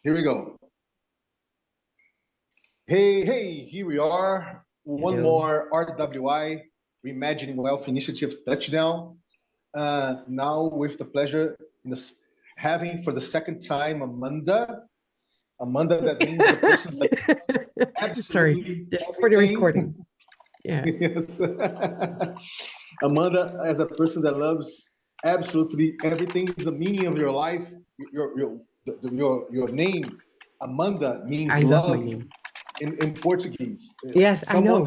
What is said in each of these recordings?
Here we go. Hey, here we are. One Hello. more RWI, Reimagining Wealth Initiative touchdown. Now with the pleasure in this, having for the second time Amanda. Amanda, that means a person that Sorry, absolutely just for the recording. everything. Yeah. Yes. Amanda, as a person that loves absolutely everything, the meaning of your life, your name, Amanda means I love my love name. in Portuguese. Yes, I know.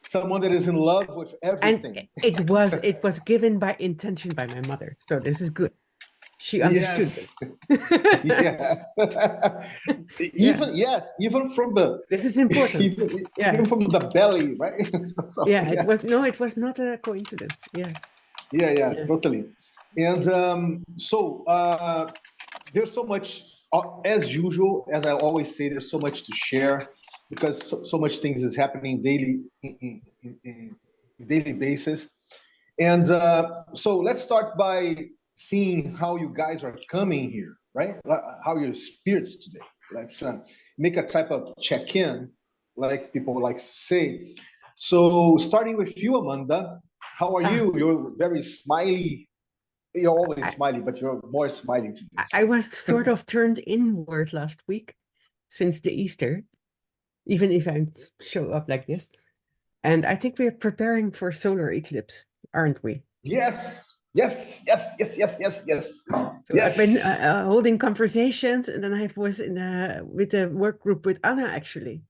Someone that is in love with And everything. it was given by intention by my mother. So this is good. She understood Yes, this. yes. Yeah, Even from the this is important. Yeah. even from the belly, right? So Yeah, yeah, it was not a coincidence. Yeah. yeah, Yeah. totally. And there's so much, as usual, as I always say, there's so much to share because so much things is happening daily in daily basis. And so let's start by seeing how you guys are coming here, right? How your spirits today. Let's make a type of check-in, like people like to say. So starting with you, Amanda, how are Ah, you? You're very smiley. You're always I, smiley, but you're more smiling today. I So was sort of turned inward last week since the Easter, even if I show up like this. And I think we're preparing for solar eclipse, aren't we? yes. So I've been Yes. holding conversations, and then I was in with the work group with Anna. Actually,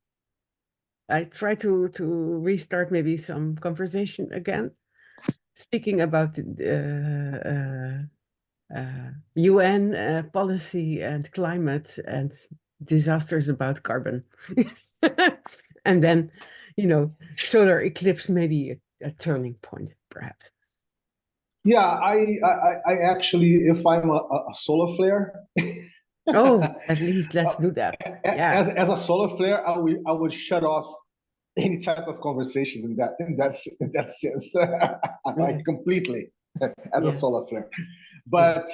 I try to restart maybe some conversation again, speaking about UN policy and climate and disasters about carbon, and then, solar eclipse maybe a turning point, perhaps. Yeah, I actually, if I'm a solar flare, Oh, at least let's do that. Yeah. as a solar flare, I would shut off any type of conversations in that sense, Yeah. like completely as a Yeah. solar flare. Yeah. But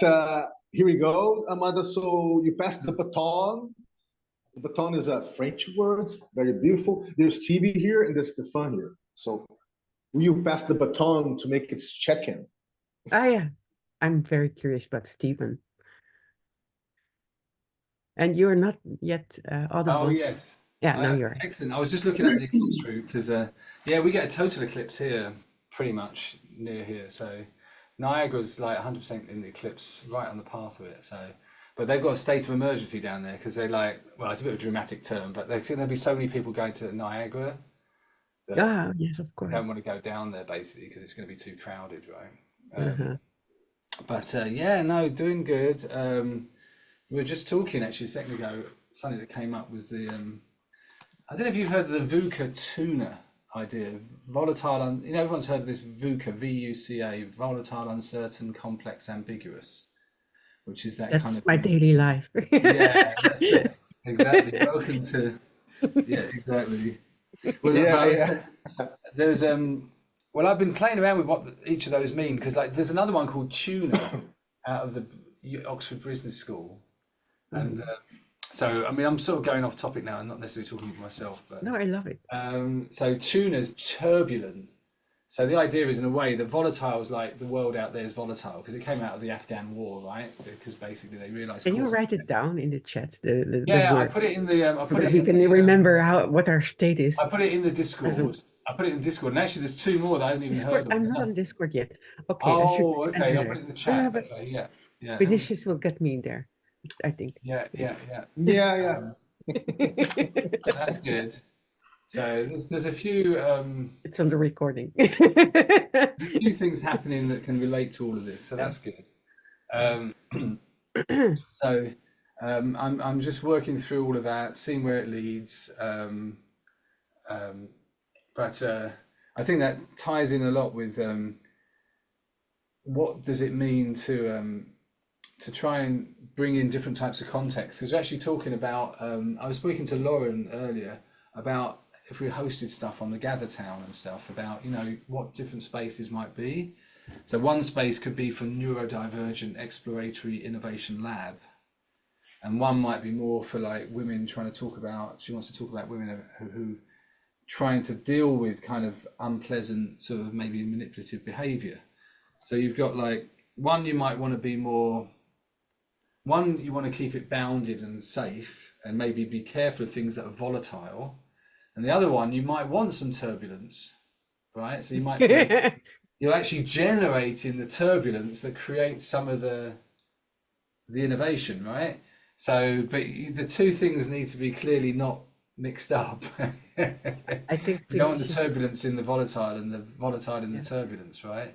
here we go, Amanda. So you passed the baton. The baton is a French word, very beautiful. There's TV here and there's Stefan here. So will you pass the baton to make its check-in? Yeah. I'm very curious about Stephen. And you're not yet Oh audible. yes, Yeah, now you're. excellent. I was just looking at the eclipse route because yeah, we get a total eclipse here, pretty much near here. So Niagara's like 100% in the eclipse, right on the path of it. So, but they've got a state of emergency down there because they're like, well, it's a bit of a dramatic term, but there'll be so many people going to Niagara that Ah, yes, of they don't course. want to go down there basically because it's going to be too crowded, right? Uh-huh. But yeah, no, doing good. We were just talking actually a second ago. Something that came up was the I don't know if you've heard of the VUCA tuna idea. Volatile, everyone's heard of this VUCA, VUCA, volatile, uncertain, complex, ambiguous, which is that kind That's of my thing. daily life. Yeah, that's the exactly. Welcome to yeah, exactly. Well, but Yeah, I was, yeah. there's well, I've been playing around with what each of those mean because like there's another one called tuna out of the Oxford Business School, and Mhm. so I mean I'm sort of going off topic now. I'm not necessarily talking to myself, but No, I love it. so tuna's turbulent. So the idea is in a way that volatile is like the world out there is volatile because it came out of the Afghan war, right? Because basically they realized Can you cause write it down in the chat, the yeah, I word, put it in the I so put that it we in can the remember what our state I is put it in the present. Discord. I put it in Discord, and actually, there's two more that I haven't even Discord. heard of. I'm There's not on no- Discord yet. Okay, I should Oh, okay. enter I'll put there. it in the Yeah, chat. but Okay, yeah, yeah. Let me. Vinicius will get me there, I think. Yeah, yeah, yeah. Yeah, yeah. That's good. So there's a few It's on the recording. there's a few things happening that can relate to all of this. So Yeah. that's good. Um, so I'm just working through all of that, seeing where it leads. But I think that ties in a lot with what does it mean to try and bring in different types of context? Because we're actually talking about. I was speaking to Lauren earlier about if we hosted stuff on the Gather Town and stuff about what different spaces might be. So one space could be for neurodivergent exploratory innovation lab. and one might be more for like women trying to talk about. She wants to talk about women who trying to deal with kind of unpleasant sort of maybe manipulative behavior. So you've got like one you might want to be more. One, you want to keep it bounded and safe and maybe be careful of things that are volatile. And the other one, you might want some turbulence, right? So you might be, you're actually generating the turbulence that creates some of the innovation, right? So, but the two things need to be clearly not mixed up. I think you don't want the turbulence in the volatile and the volatile in the turbulence, right?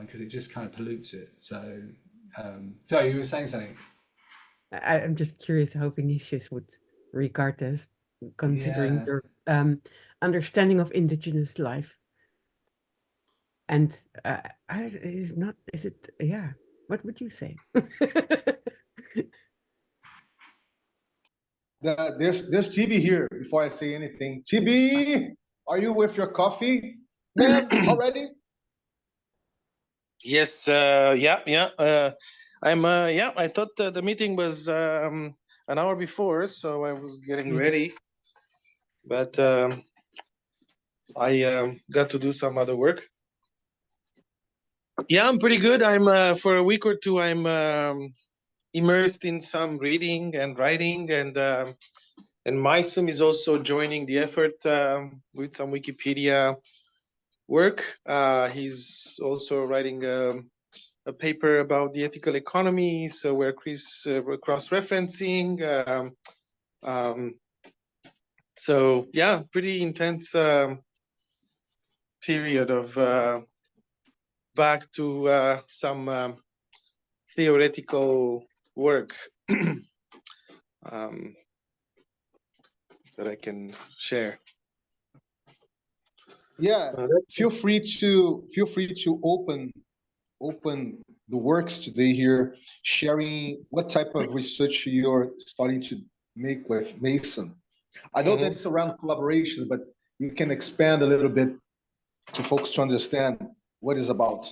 Because it just kind of pollutes it. So, so you were saying something. I'm just curious how Vinicius would regard this, considering your understanding of indigenous life. And is it, yeah, what would you say? There's Chibi here before I say anything. Chibi, are you with your coffee? Man, already? Yes, I'm I thought the meeting was an hour before, so I was getting ready, but I got to do some other work. Yeah, I'm pretty good. I'm for a week or two I'm immersed in some reading and writing, and Mysum is also joining the effort with some Wikipedia work. He's also writing a paper about the ethical economy, so we're cross-referencing. So yeah, pretty intense period of back to some theoretical work that I can share. Yeah, feel free to open the works today here, sharing what type of research you're starting to make with Mason. I know that it's around collaboration, but you can expand a little bit to folks to understand what it's about.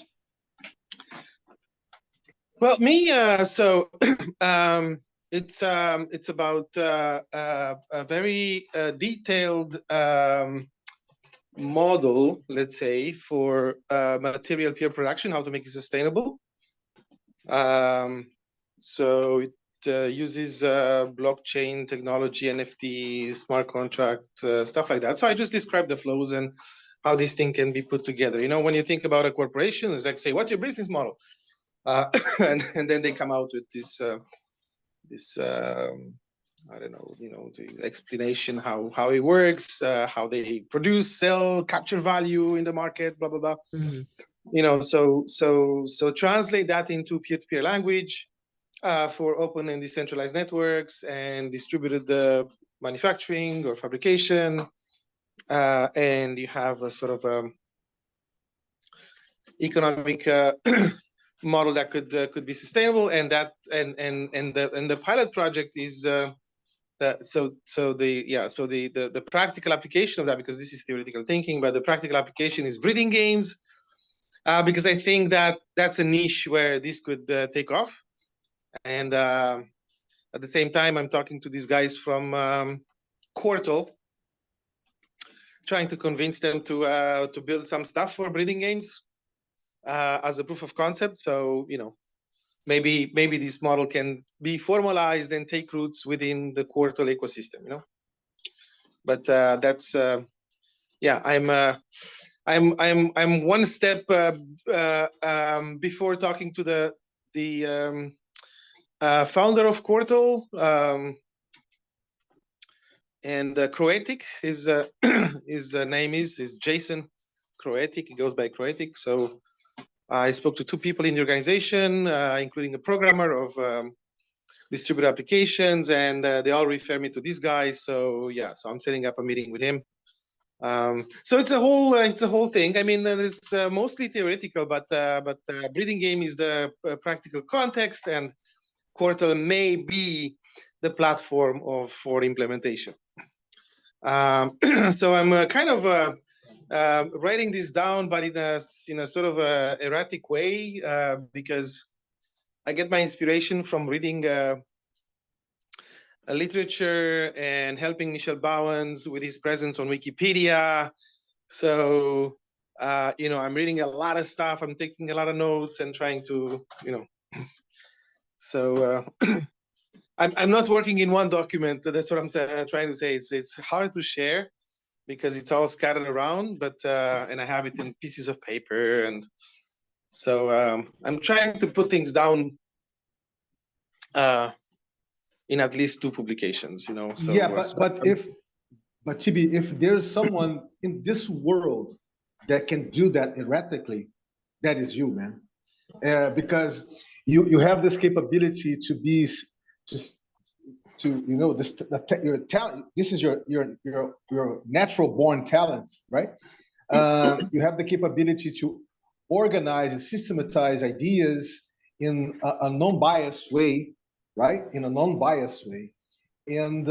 Well, me, so it's about a very detailed model, let's say, for material peer production, how to make it sustainable. So it uses blockchain technology, NFT, smart contract, stuff like that. So I just described the flows and how this thing can be put together. You know, when you think about a corporation, it's like, say, what's your business model? And then they come out with this I don't know, the explanation how it works, how they produce, sell, capture value in the market, blah blah blah. So translate that into peer-to-peer language for open and decentralized networks and distributed manufacturing or fabrication, and you have a sort of economic model that could be sustainable, and the pilot project is the practical application of that, because this is theoretical thinking, but the practical application is breeding games, because I think that that's a niche where this could take off. And at the same time, I'm talking to these guys from Quartal, trying to convince them to build some stuff for breeding games as a proof of concept. So maybe this model can be formalized and take roots within the Quartal ecosystem. But that's I'm one step before talking to the founder of Quartal, and Croatic. His name is Jason Croatic. He goes by Croatic. So I spoke to two people in the organization, including a programmer of distributed applications, and they all refer me to this guy. So yeah, so I'm setting up a meeting with him. So it's a whole thing. I mean, it's mostly theoretical, but breeding game is the practical context, and Quartal may be the platform for implementation. So I'm kind of writing this down, but in a sort of erratic way, because I get my inspiration from reading literature and helping Michel Bowens with his presence on Wikipedia. So, I'm reading a lot of stuff. I'm taking a lot of notes and trying to, so I'm not working in one document. That's what I'm trying to say. It's hard to share because it's all scattered around, but and I have it in pieces of paper, and so I'm trying to put things down in at least 2 publications. So Yeah, but Chibi, if there's someone in this world that can do that erratically, that is you, man. Because you have this capability to be just to your talent. This is your natural born talent, right? You have the capability to organize and systematize ideas in a non-biased way, right? In a non-biased way, and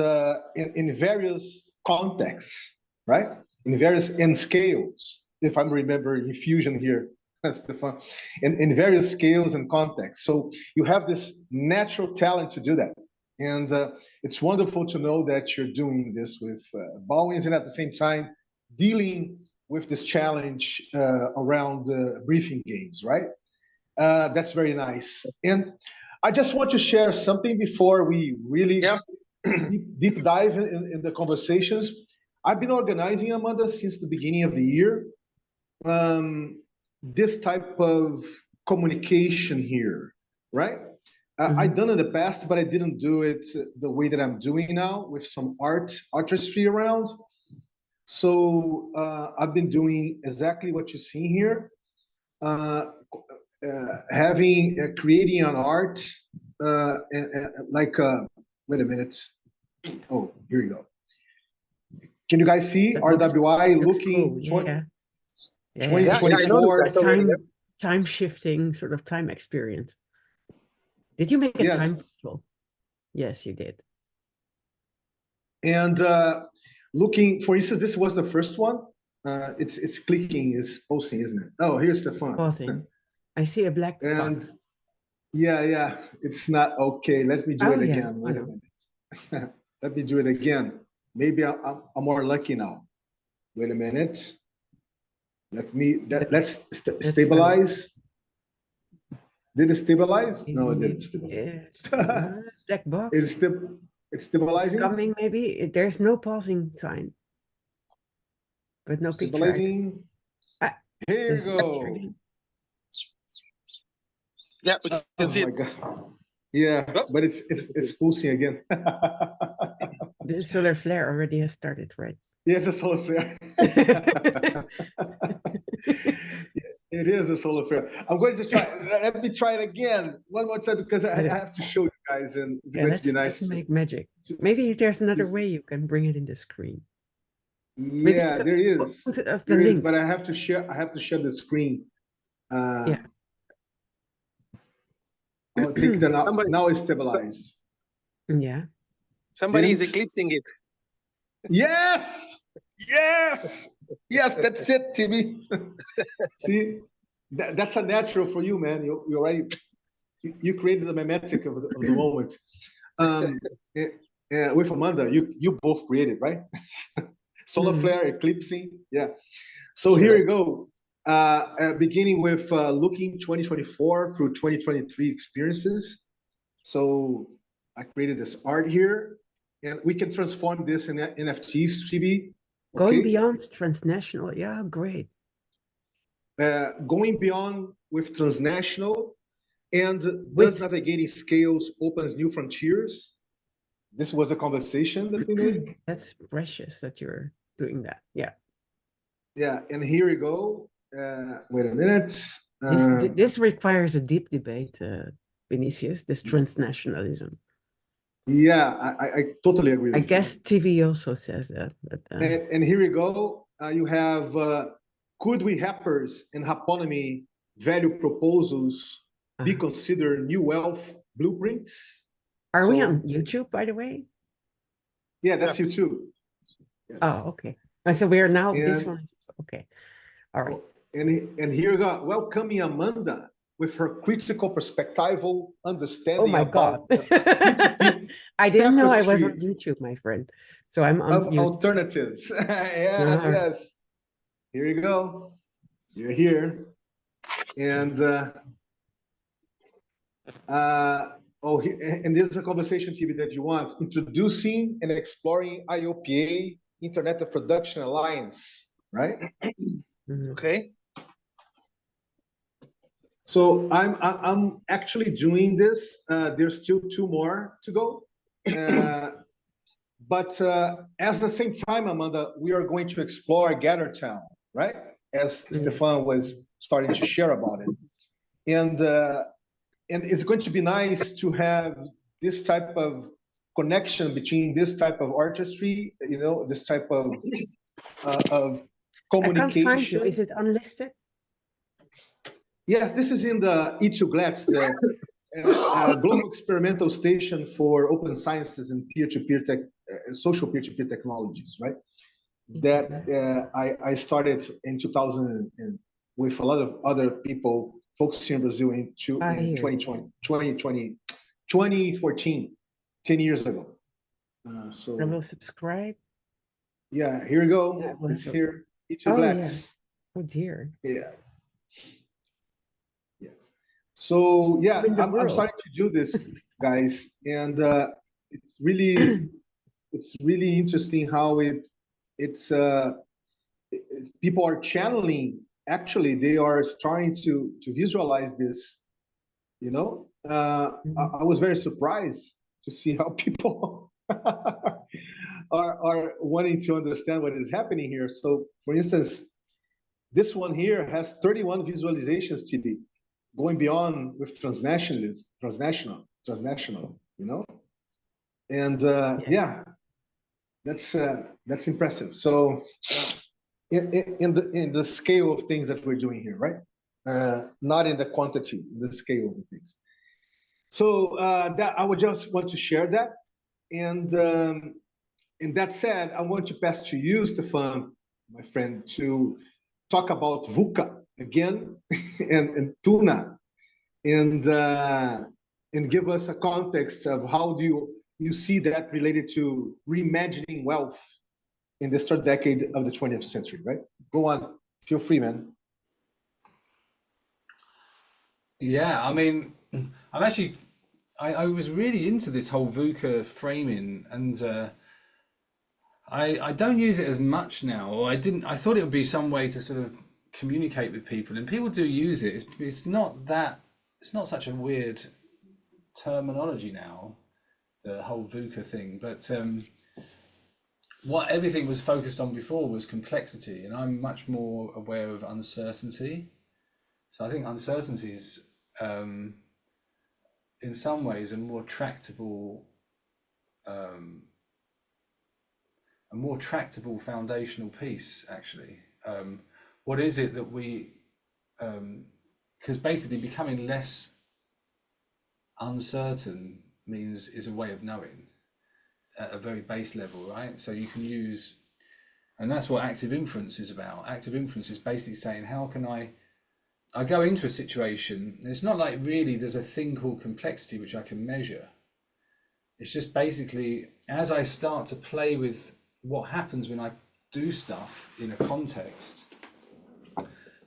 in various contexts, right? In various end scales, if I'm remembering Fusion here, Stefan, in various scales and contexts. So you have this natural talent to do that. And it's wonderful to know that you're doing this with Bowens and at the same time dealing with this challenge around briefing games, right? That's very nice. And I just want to share something before we really deep dive in the conversations. I've been organizing, Amanda, since the beginning of the year. This type of communication here, right? I've done it in the past, but I didn't do it the way that I'm doing now with some artistry around. So I've been doing exactly what you see here, creating an art wait a minute. Oh, here you go. Can you guys see RWI looking cool. 2024? Time shifting, sort of time experience. Did you make a time control? Yes, you did. And looking, for instance, this was the first one. It's clicking, is pulsing, isn't it? Oh, here's the fun. Pausing. I see a black box. Yeah, it's not okay. Let me do it again. Wait a minute. Let me do it again. Maybe I'm more lucky now. Wait a minute. Let's stabilize. Did it stabilize? No, it didn't stabilize. Black box. It's stabilizing. It's coming, maybe. There's no pausing sign, but no stabilizing. Picture. Here you go. Yeah, but you can see it. God. Yeah, but it's pulsing again. The solar flare already has started, right? Yes, a solar flare. It is a solar flare. I'm going to try. Let me try it again one more time because I have to show you guys, and it's going to be nice. Let's make magic. Maybe there's another way you can bring it in the screen. Yeah, there is. There is, but I have to share. I have to share the screen. Yeah. I think that now it's stabilized. Yeah. Somebody is eclipsing it. Yes. That's it, Timmy. See, that's a natural for you, man. You already you created the mimetic of the moment. With Amanda, you both created, right? Solar flare, eclipsing, yeah. So here you go. Beginning with looking 2024 through 2023 experiences. So I created this art here, and we can transform this in NFTs, Chibi. Going beyond transnational, yeah, great. Going beyond with transnational, and does navigating scales opens new frontiers. This was a conversation that we made. That's precious that you're doing that. Yeah. Yeah, and here we go. Wait a minute. This requires a deep debate, Vinicius, this transnationalism. Yeah, I totally agree with you. I guess TV also says that. But, and here we go. You have could we hackers and happonomy value proposals be considered new wealth blueprints? Are we on YouTube, by the way? Yeah, that's YouTube. Yes. Oh, okay. And so we are now, this one is, okay. All right. And here we go. Welcoming Amanda with her critical perspectival Oh understanding my God. about the P2P I didn't know I was on tapestry YouTube, my friend. So I'm on of mute. alternatives. Yeah, Uh-huh. yes. Here you go. You're here. And and there's a conversation TV that you want, introducing and exploring IOPA, Internet of Production Alliance, right? Mhm. Okay. So I'm actually doing this. There's still two more to go. But at the same time, Amanda, we are going to explore GatherTown, right? As Stefan was starting to share about it. And it's going to be nice to have this type of connection between this type of artistry, you know, this type of I can't find you. communication. Is it unlisted? Yes, this is in the E2GLEX, the Global Experimental Station for Open Sciences and peer-to-peer social peer-to-peer technologies, right? That I started in 2000 and with a lot of other people, folks here in Brazil in 2014, 10 years ago. I So will subscribe. yeah, here we go. Yeah, well, It's here, Oh, E2GLEX. Oh dear. Yeah. Yes. So yeah, I'm in the I'm world. starting to do this, guys, and it's really interesting how people are channeling. Actually, they are starting to visualize this. You know, I was very surprised to see how people are wanting to understand what is happening here. So, for instance, this one here has 31 visualizations, TD, going beyond with transnational, you know, and Yes. yeah, that's impressive. So in the scale of things that we're doing here, right? Not in the quantity, in the scale of the things. So that I would just want to share that. And that said, I want to pass to you, Stefan, my friend, to talk about VUCA again and TUNA, and give us a context of how do you see that related to reimagining wealth in this third decade of the 20th century, right? Go on, feel free, man. Yeah, I mean, I'm actually, I was really into this whole VUCA framing, and I don't use it as much now, or I didn't. I thought it would be some way to sort of communicate with people, and people do use it. It's not that. It's not such a weird terminology now, the whole VUCA thing. But what everything was focused on before was complexity, and I'm much more aware of uncertainty. So I think uncertainty is, in some ways, a more tractable foundational piece, actually. What is it that we, because basically becoming less uncertain is a way of knowing at a very base level, right? So you can use, and that's what active inference is about. Active inference is basically saying, how can I go into a situation, it's not like really there's a thing called complexity which I can measure. It's just basically, as I start to play with what happens when I do stuff in a context,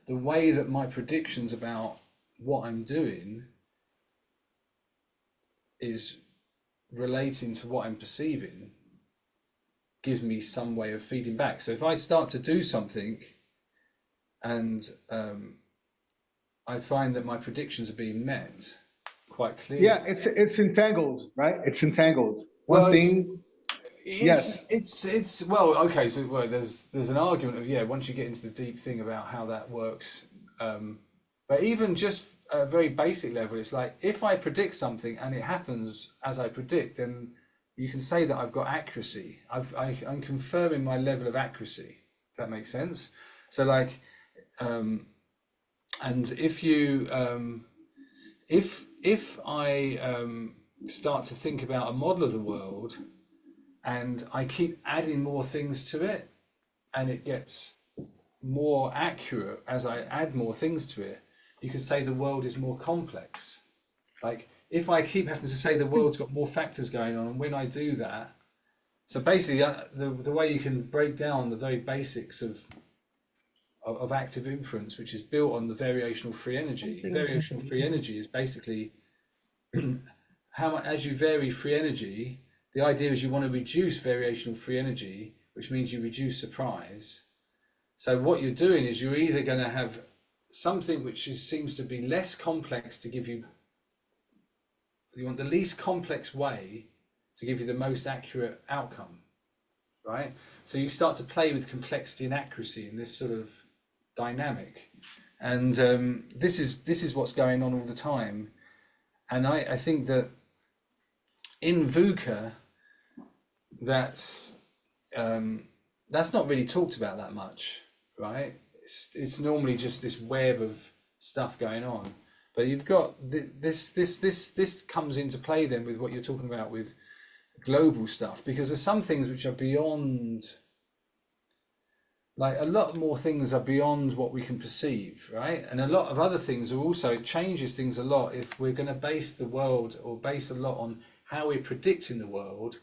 the way that my predictions about what I'm doing is relating to what I'm perceiving gives me some way of feeding back. So if I start to do something and I find that my predictions are being met quite clearly. Yeah, it's entangled, right? It's entangled. One thing. Yes. It's well, okay. So there's an argument of once you get into the deep thing about how that works, but even just at a very basic level, it's like if I predict something and it happens as I predict, then you can say that I've got accuracy. I'm confirming my level of accuracy. If that makes sense. So like, and if you if I start to think about a model of the world, and I keep adding more things to it, and it gets more accurate as I add more things to it, you could say the world is more complex. Like if I keep having to say the world's got more factors going on, and when I do that, so basically the way you can break down the very basics of active inference, which is built on the variational free energy. Variational free energy is basically how much, as you vary free energy, the idea is you want to reduce variational free energy, which means you reduce surprise. So what you're doing is you're either going to have something which seems to be less complex to give you, you want the least complex way to give you the most accurate outcome, right? So you start to play with complexity and accuracy in this sort of dynamic, and this is what's going on all the time. And I think that in VUCA, that's not really talked about that much, right? It's normally just this web of stuff going on, but you've got this comes into play then with what you're talking about with global stuff, because there's some things which are beyond, like a lot more things are beyond what we can perceive, right? And a lot of other things are also, it changes things a lot if we're going to base the world, or base a lot on how we're predicting the world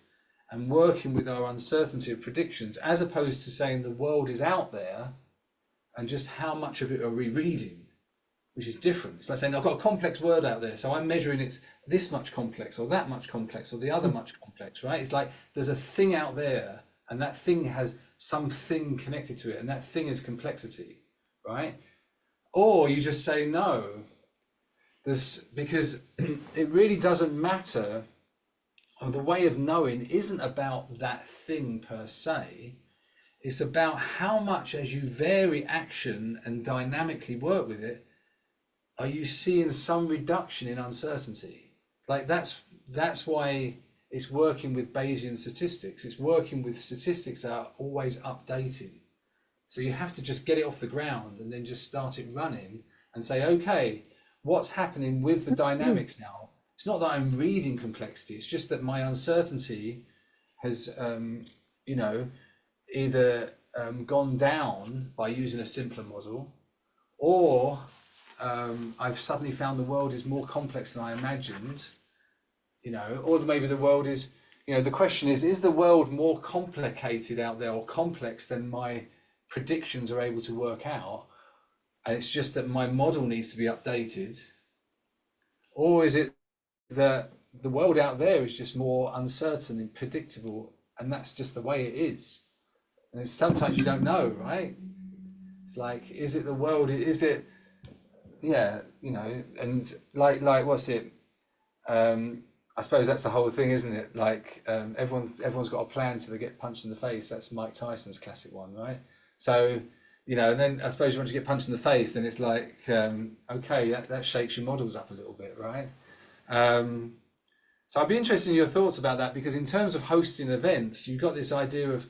and working with our uncertainty of predictions, as opposed to saying the world is out there and just how much of it are we reading, which is different. It's like saying I've got a complex word out there, so I'm measuring it's this much complex or that much complex or the other much complex, right? It's like there's a thing out there, and that thing has something connected to it, and that thing is complexity, right? Or you just say no, because it really doesn't matter, or the way of knowing isn't about that thing per se. It's about how much, as you vary action and dynamically work with it, are you seeing some reduction in uncertainty? Like that's why it's working with Bayesian statistics. It's working with statistics that are always updating. So you have to just get it off the ground and then just start it running and say, okay, what's happening with the dynamics now? It's not that I'm reading complexity. It's just that my uncertainty has, either gone down by using a simpler model, or I've suddenly found the world is more complex than I imagined, or maybe the world is, the question is the world more complicated out there or complex than my predictions are able to work out? And it's just that my model needs to be updated. Or is it that the world out there is just more uncertain and predictable, and that's just the way it is? And it's, sometimes you don't know, right? It's like, is it the world? Is it, and like what's it? I suppose that's the whole thing, isn't it? Like everyone's got a plan till they get punched in the face. That's Mike Tyson's classic one, right? So, and then I suppose once you get punched in the face, then it's like, okay, that shakes your models up a little bit, right? So I'd be interested in your thoughts about that, because in terms of hosting events, you've got this idea of,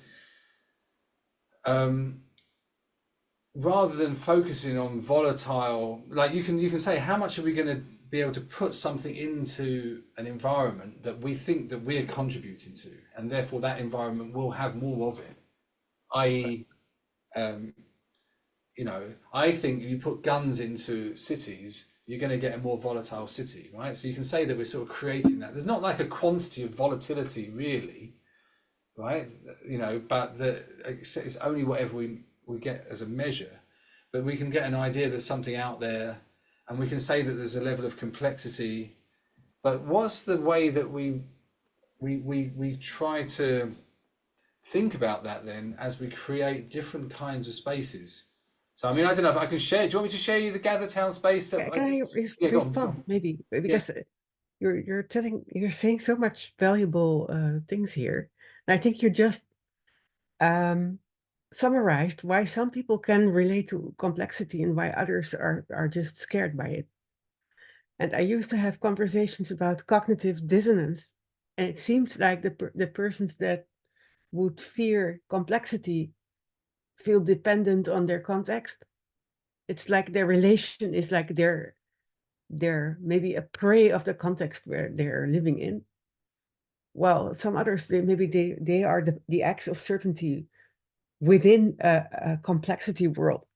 rather than focusing on volatile, like you can say, how much are we going to be able to put something into an environment that we think that we're contributing to, and therefore that environment will have more of it. I.e., I think if you put guns into cities, you're going to get a more volatile city, right? So you can say that we're sort of creating that. There's not like a quantity of volatility really, right? But it's only whatever we get as a measure. But we can get an idea there's something out there, and we can say that there's a level of complexity. But what's the way that we try to think about that then as we create different kinds of spaces? So I mean, I don't know if I can share. Do you want me to share you the Gather Town space? That Can I respond maybe, because you're saying so much valuable things here, and I think you just summarized why some people can relate to complexity and why others are just scared by it. And I used to have conversations about cognitive dissonance, and it seems like the persons that would fear complexity feel dependent on their context. It's like their relation is like they're maybe a prey of the context where they're living in. Well, some others, they are the acts of certainty within a complexity world.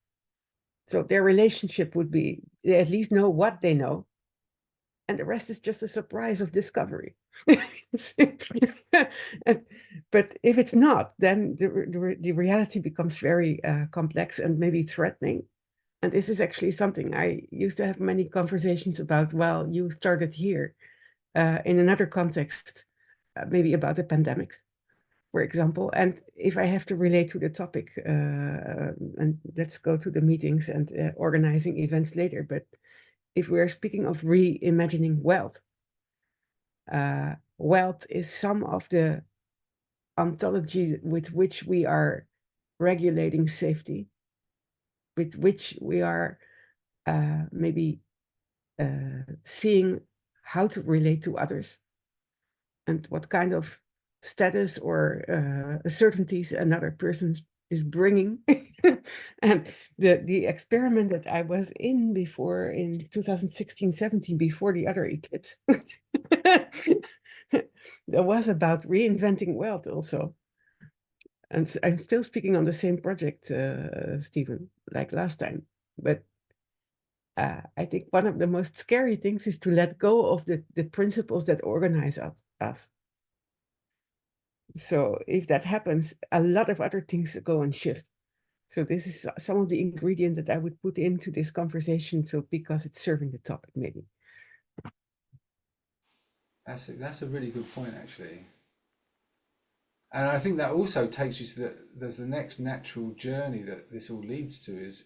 So their relationship would be, they at least know what they know, and the rest is just a surprise of discovery. But if it's not, then the reality becomes very complex and maybe threatening. And this is actually something I used to have many conversations about. Well, you started here in another context, maybe about the pandemics, for example. And if I have to relate to the topic, and let's go to the meetings and organizing events later, but if we're speaking of reimagining wealth, wealth is some of the ontology with which we are regulating safety, with which we are maybe seeing how to relate to others and what kind of status or certainties another person is bringing. And the experiment that I was in before, in 2016-17, before the other eclipse, that was about reinventing wealth also. And I'm still speaking on the same project, Stephen, like last time. But I think one of the most scary things is to let go of the principles that organize us. So if that happens, a lot of other things go and shift. So this is some of the ingredient that I would put into this conversation. So because it's serving the topic, maybe. That's a really good point, actually. And I think that also takes you to there's the next natural journey that this all leads to is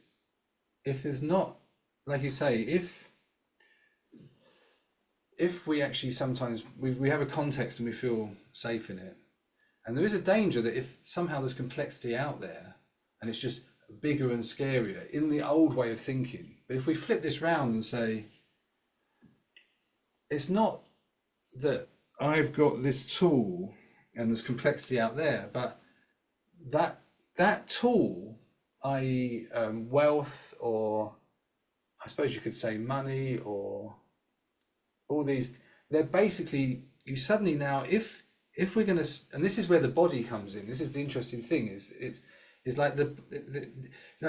if there's not, like you say, if we actually sometimes we have a context and we feel safe in it, and there is a danger that if somehow there's complexity out there and it's just bigger and scarier in the old way of thinking, but if we flip this round and say, it's not that I've got this tool and there's complexity out there, but that tool, i.e. wealth, or I suppose you could say money, or all these, they're basically, you suddenly now, if we're going to, and this is where the body comes in, this is the interesting thing, is it's like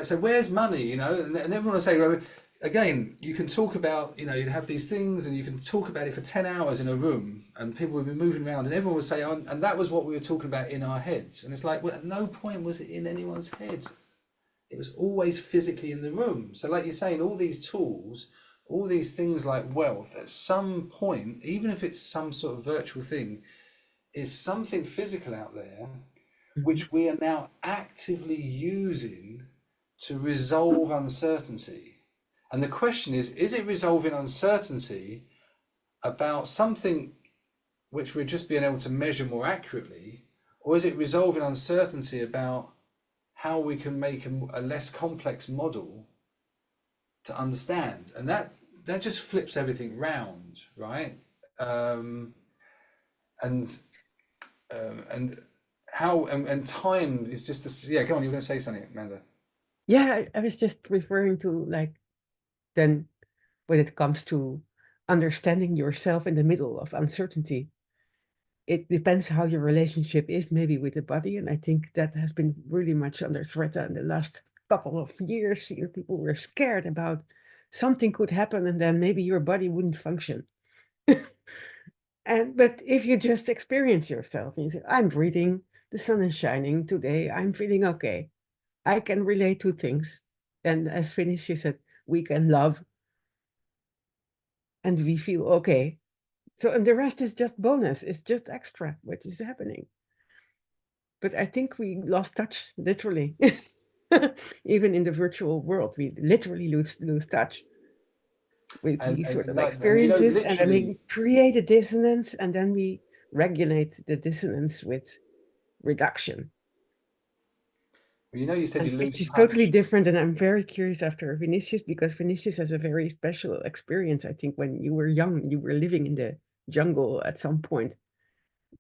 so where's money, and everyone will say, well, again, you can talk about, you'd have these things and you can talk about it for 10 hours in a room and people will be moving around and everyone will say, oh, and that was what we were talking about in our heads. And it's like, well, at no point was it in anyone's head. It was always physically in the room. So like you're saying, all these tools, all these things like wealth, at some point, even if it's some sort of virtual thing, is something physical out there, which we are now actively using to resolve uncertainty. And the question is it resolving uncertainty about something which we're just being able to measure more accurately, or is it resolving uncertainty about how we can make a less complex model to understand? And that just flips everything round, right? And how and time is just this. Yeah, go on. You're going to say something, Amanda. Yeah, I was just referring to, like, then when it comes to understanding yourself in the middle of uncertainty, it depends how your relationship is maybe with the body. And I think that has been really much under threat in the last couple of years. People were scared about something could happen and then maybe your body wouldn't function. But if you just experience yourself and you say, I'm breathing, the sun is shining today, I'm feeling okay, I can relate to things. And as she said, we can love and we feel okay. So, and the rest is just bonus, it's just extra, what is happening. But I think we lost touch, literally. Even in the virtual world, we literally lose touch with these sort of experiences, and then we create a dissonance, and then we regulate the dissonance with reduction. You said you lose touch. Which is totally different, and I'm very curious after Vinicius, because Vinicius has a very special experience. I think when you were young, you were living in the jungle at some point,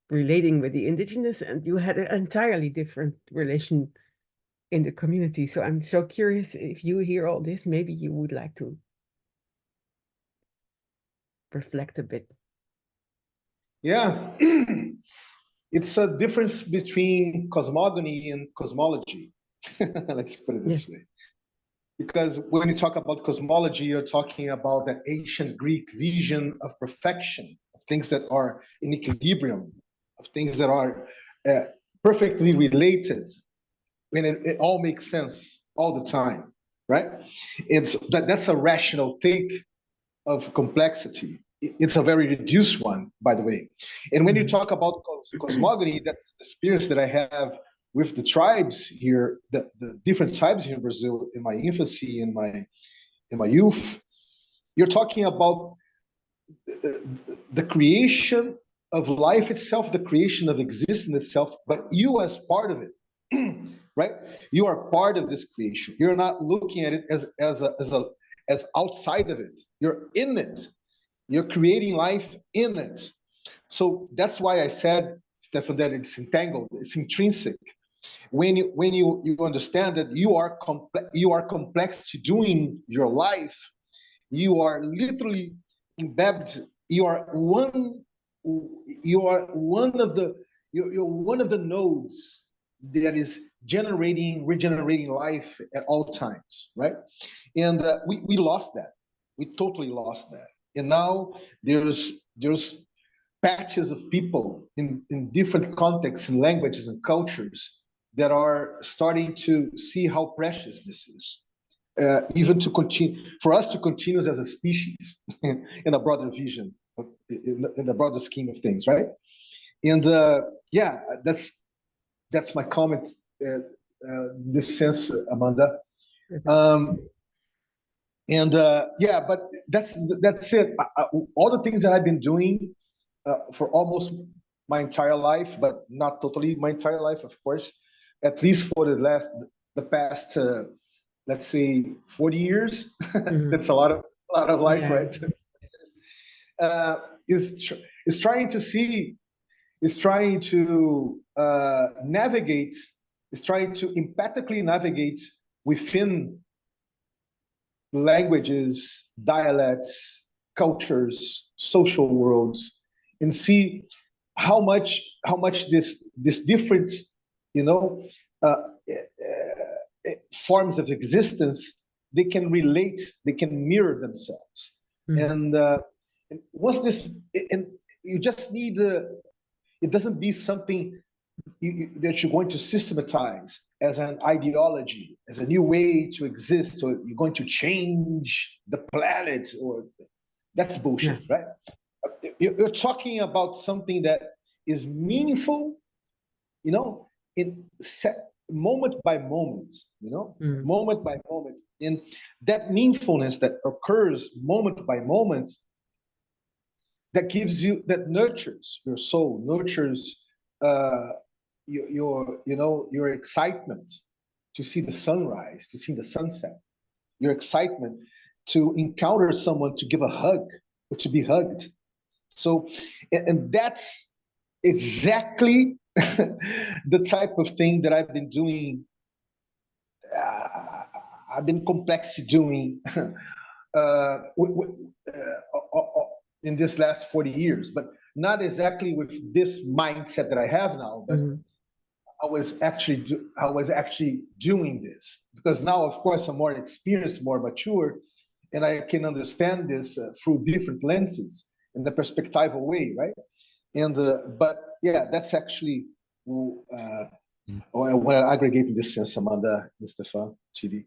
relating with the indigenous, and you had an entirely different relation in the community. So I'm so curious, if you hear all this, maybe you would like to reflect a bit. Yeah, it's a difference between cosmogony and cosmology. Let's put it this way. because when you talk about cosmology, you're talking about that ancient Greek vision of perfection, of things that are in equilibrium, of things that are perfectly related, and it all makes sense all the time, right? That's a rational take of complexity. It's a very reduced one, by the way. And when you talk about cosmogony, that's the experience that I have with the tribes here, the different tribes here in Brazil, in my infancy, in my youth. You're talking about the creation of life itself, the creation of existence itself, but you as part of it, right? You are part of this creation. You're not looking at it as outside of it. You're in it. You're creating life in it. So that's why I said, Stefan, that it's entangled. It's intrinsic. When you understand that you are complex to doing your life, you are literally embedded. You're one of the nodes that is regenerating life at all times, right? And we lost that. We totally lost that. And now there's patches of people in different contexts and languages and cultures that are starting to see how precious this is. Even to continue, for us to continue as a species in a broader vision, in the broader scheme of things, right? And yeah, that's my comment. This sense, Amanda. And yeah, but that's it. All the things that I've been doing for almost my entire life, but not totally my entire life, of course, at least for the past, let's say 40 years. That's a lot of life, yeah. Right? Is trying to see, is trying to navigate, is trying to empathically navigate within languages, dialects, cultures, social worlds, and see how much this different, you know, forms of existence, they can relate, they can mirror themselves. And once this, and you just need it doesn't be something that you're going to systematize as an ideology, as a new way to exist, or you're going to change the planet, or that's bullshit, right? You're talking about something that is meaningful, you know, in moment by moment, you know, moment by moment. And that meaningfulness that occurs moment by moment, that gives you, that nurtures your soul, nurtures your excitement to see the sunrise, to see the sunset, your excitement to encounter someone, to give a hug or to be hugged. So, and that's exactly the type of thing that I've been doing. I've been complex to doing in this last 40 years, but not exactly with this mindset that I have now, but I was actually doing this, because now, of course, I'm more experienced, more mature, and I can understand this through different lenses in the perspectival way, right? And but yeah, that's actually when I aggregate in this sense, Amanda and Stefan, Chidi.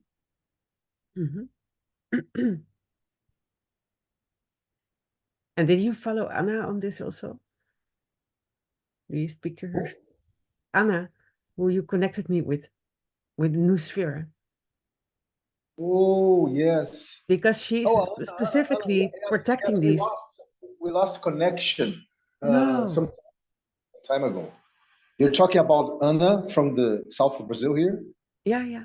And did you follow Anna on this also? Do you speak to her? Anna, who you connected me with Noosphere. Oh, yes. Because she's specifically protecting these. We lost connection No. some time ago. You're talking about Anna from the south of Brazil here? Yeah, yeah.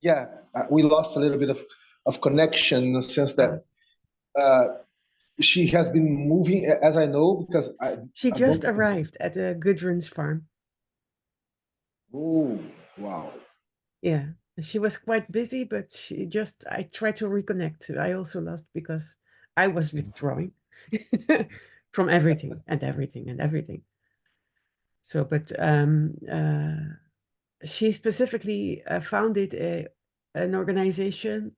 Yeah, we lost a little bit of connection in the sense that she has been moving, as I know, because she just arrived at the Gudrun's farm. Oh, wow. Yeah, she was quite busy, but I tried to reconnect. I also lost because I was withdrawing from everything and everything and everything. So, but she specifically founded an organization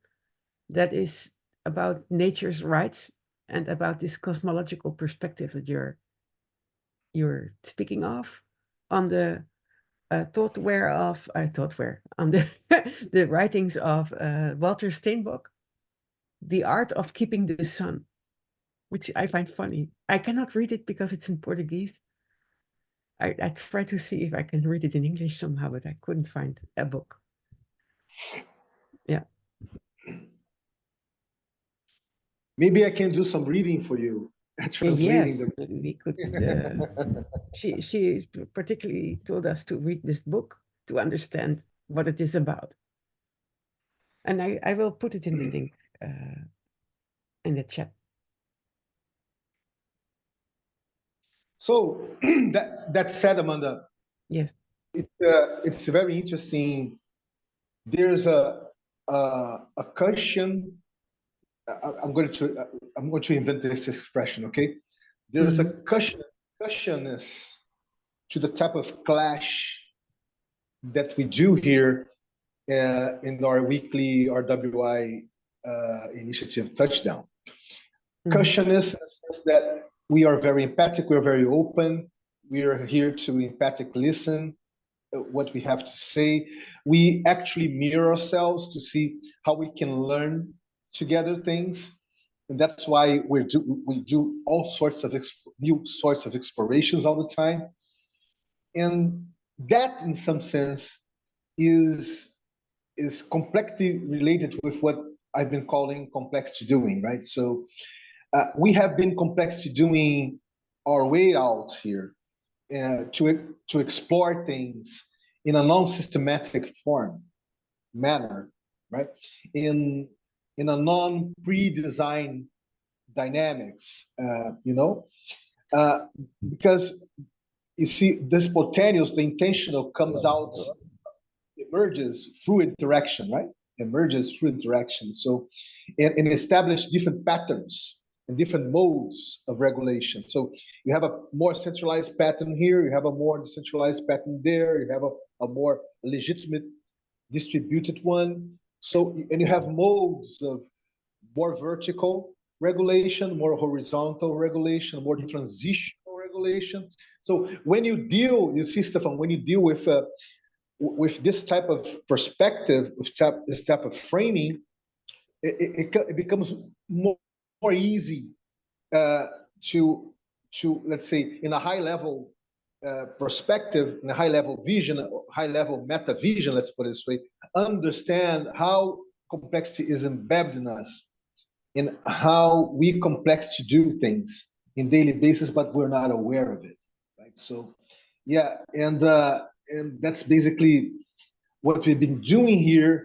that is about nature's rights and about this cosmological perspective that you're speaking of, on the on the the writings of Walter Steenbock, The Art of Keeping the Sun, which I find funny. I cannot read it because it's in Portuguese. I tried to see if I can read it in English somehow, but I couldn't find a book. Yeah. Maybe I can do some reading for you. Translating Yes, we could. She particularly told us to read this book to understand what it is about. And I will put it in the link in the chat. So that said, Amanda, Yes. it's very interesting. There's a question. I'm going to invent this expression. Okay, there's a cushioness to the type of clash that we do here in our weekly RWI initiative Touchdown. Cushioness in the sense that we are very empathic, we're very open, we are here to empathic listen what we have to say. We actually mirror ourselves to see how we can learn together things. And that's why we do all sorts of new sorts of explorations all the time. And that, in some sense, is complexly related with what I've been calling complexity doing, right? So we have been complexity doing our way out here to explore things in a non-systematic manner, right? In a non-pre-designed dynamics, because you see, the spontaneous, the intentional comes out, emerges through interaction, right? Emerges through interaction. So, and establish different patterns and different modes of regulation. So you have a more centralized pattern here, you have a more decentralized pattern there, you have a more legitimate distributed one. So, and you have modes of more vertical regulation, more horizontal regulation, more transitional regulation. So when you deal, you see, Stefan, when you deal with this type of perspective, with this type of framing, it becomes more easy to let's say, in a high level perspective, in a high level vision, high level meta vision, let's put it this way, understand how complexity is embedded in us, in how we complex to do things in daily basis, but we're not aware of it, right? So, yeah, and that's basically what we've been doing here,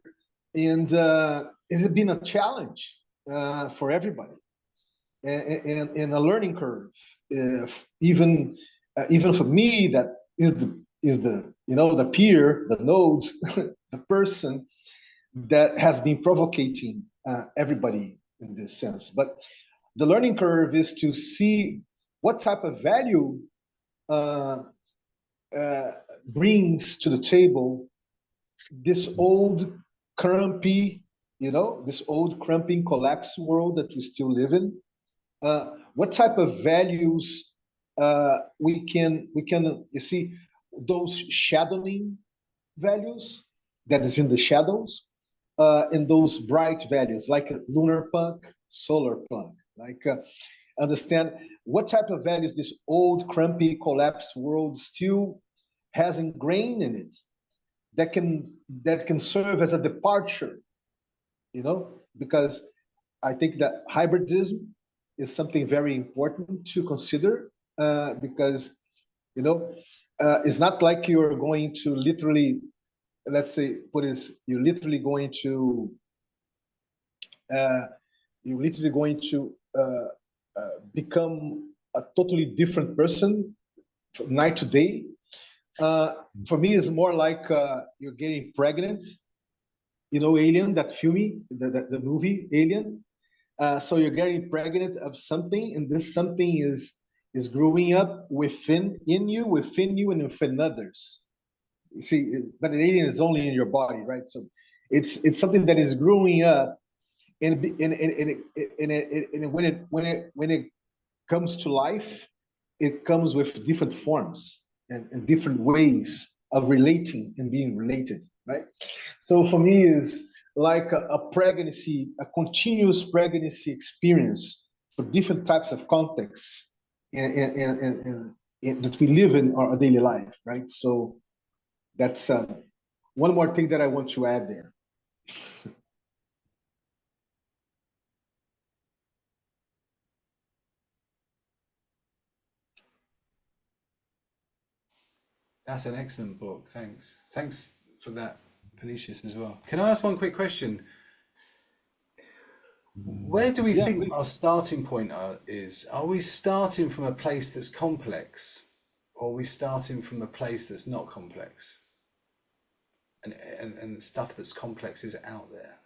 and it has been a challenge for everybody, and a learning curve, even for me, that is the the peer, the node, the person that has been provoking everybody in this sense. But the learning curve is to see what type of value brings to the table this old crumpy, this old crumping collapsed world that we still live in. What type of values we can, you see, those shadowing values that is in the shadows, and those bright values like lunar punk, solar punk, like understand what type of values this old crumpy collapsed world still has ingrained in it, that can serve as a departure, because I think that hybridism is something very important to consider, because it's not like you're going to literally, let's say, you're literally going to become a totally different person from night to day. For me, it's more like you're getting pregnant. Alien, that film, the movie Alien. So you're getting pregnant of something, and this something is growing up within you, and within others. You see, but the alien is only in your body, right? So It's something that is growing up, and when it comes to life, it comes with different forms and different ways of relating and being related, right? So for me, is like a pregnancy, a continuous pregnancy experience for different types of contexts that we live in our daily life, right? So that's one more thing that I want to add there. That's an excellent book. Thanks. Thanks for that, Vinicius, as well. Can I ask one quick question? Where do we Yeah, think please. our starting point is? Are we starting from a place that's complex, or are we starting from a place that's not complex? And the stuff that's complex is out there.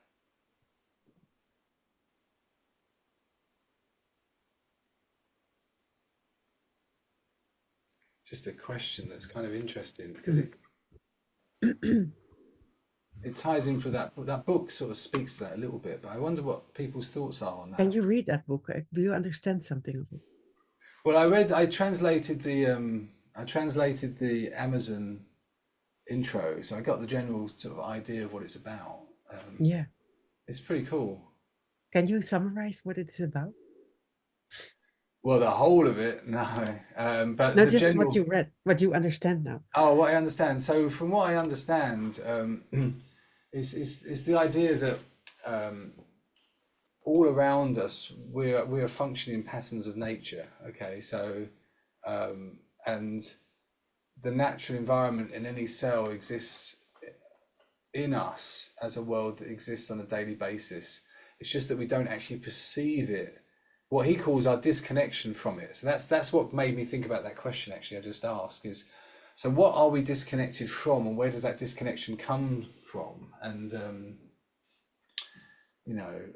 Just a question that's kind of interesting because it ties in for that book sort of speaks to that a little bit, but I wonder what people's thoughts are on that. Can you read that book? Do you understand something of it? Well, I translated the Amazon intro, so I got the general sort of idea of what it's about. Yeah. It's pretty cool. Can you summarize what it is about? Well, the whole of it, no, but Not the just general. what you read, what you understand now. Oh, what I understand. So, from what I understand, is the idea that all around us we are functioning patterns of nature. Okay, so and the natural environment in any cell exists in us as a world that exists on a daily basis. It's just that we don't actually perceive it. What he calls our disconnection from it. So that's what made me think about that question. Actually, I just asked is, so what are we disconnected from, and where does that disconnection come from? And you know,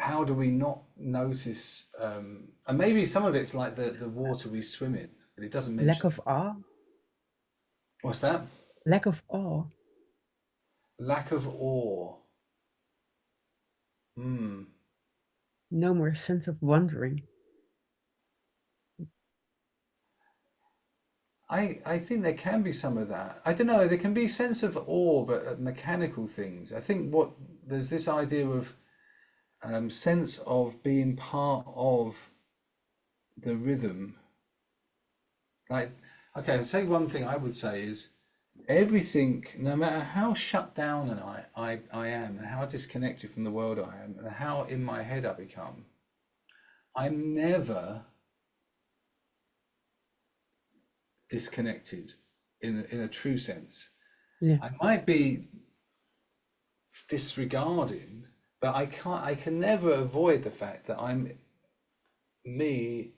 how do we not notice? And maybe some of it's like the water we swim in, but it doesn't mention. Lack of awe. What's that? Lack of awe. Lack of awe. No more sense of wondering. I think there can be some of that. I don't know, there can be a sense of awe, but mechanical things. I think there's this idea of sense of being part of the rhythm. Like, okay, I'll say one thing I would say is everything, no matter how shut down and I am, and how disconnected from the world I am, and how in my head I become, I'm never disconnected in a true sense. Yeah. I might be disregarding, but I can never avoid the fact that I'm me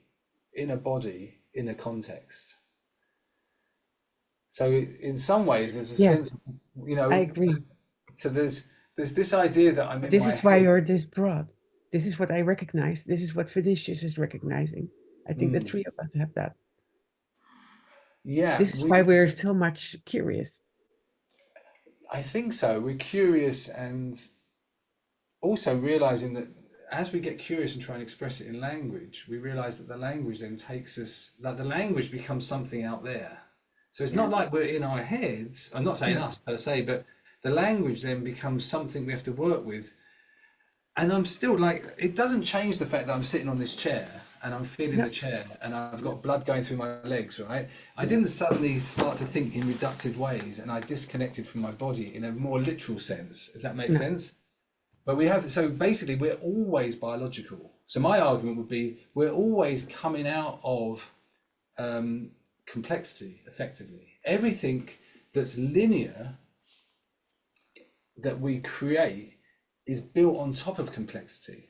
in a body in a context. So in some ways there's a sense, you know, I agree. So there's this idea that I'm in This my is why head. you're this broad. This is what I recognize. This is what Vinicius is recognizing. I think the three of us have that. Yeah, This is why we're so much curious. I think so. We're curious, and also realizing that as we get curious and try and express it in language, we realize that the language then takes us, that the language becomes something out there. So it's not like we're in our heads. I'm not saying us per se, but the language then becomes something we have to work with. And I'm still like, it doesn't change the fact that I'm sitting on this chair and I'm feeling the chair and I've got blood going through my legs, right? I didn't suddenly start to think in reductive ways and I disconnected from my body in a more literal sense, if that makes sense. But we have, so basically we're always biological. So my argument would be, we're always coming out of complexity, effectively. Everything that's linear that we create is built on top of complexity.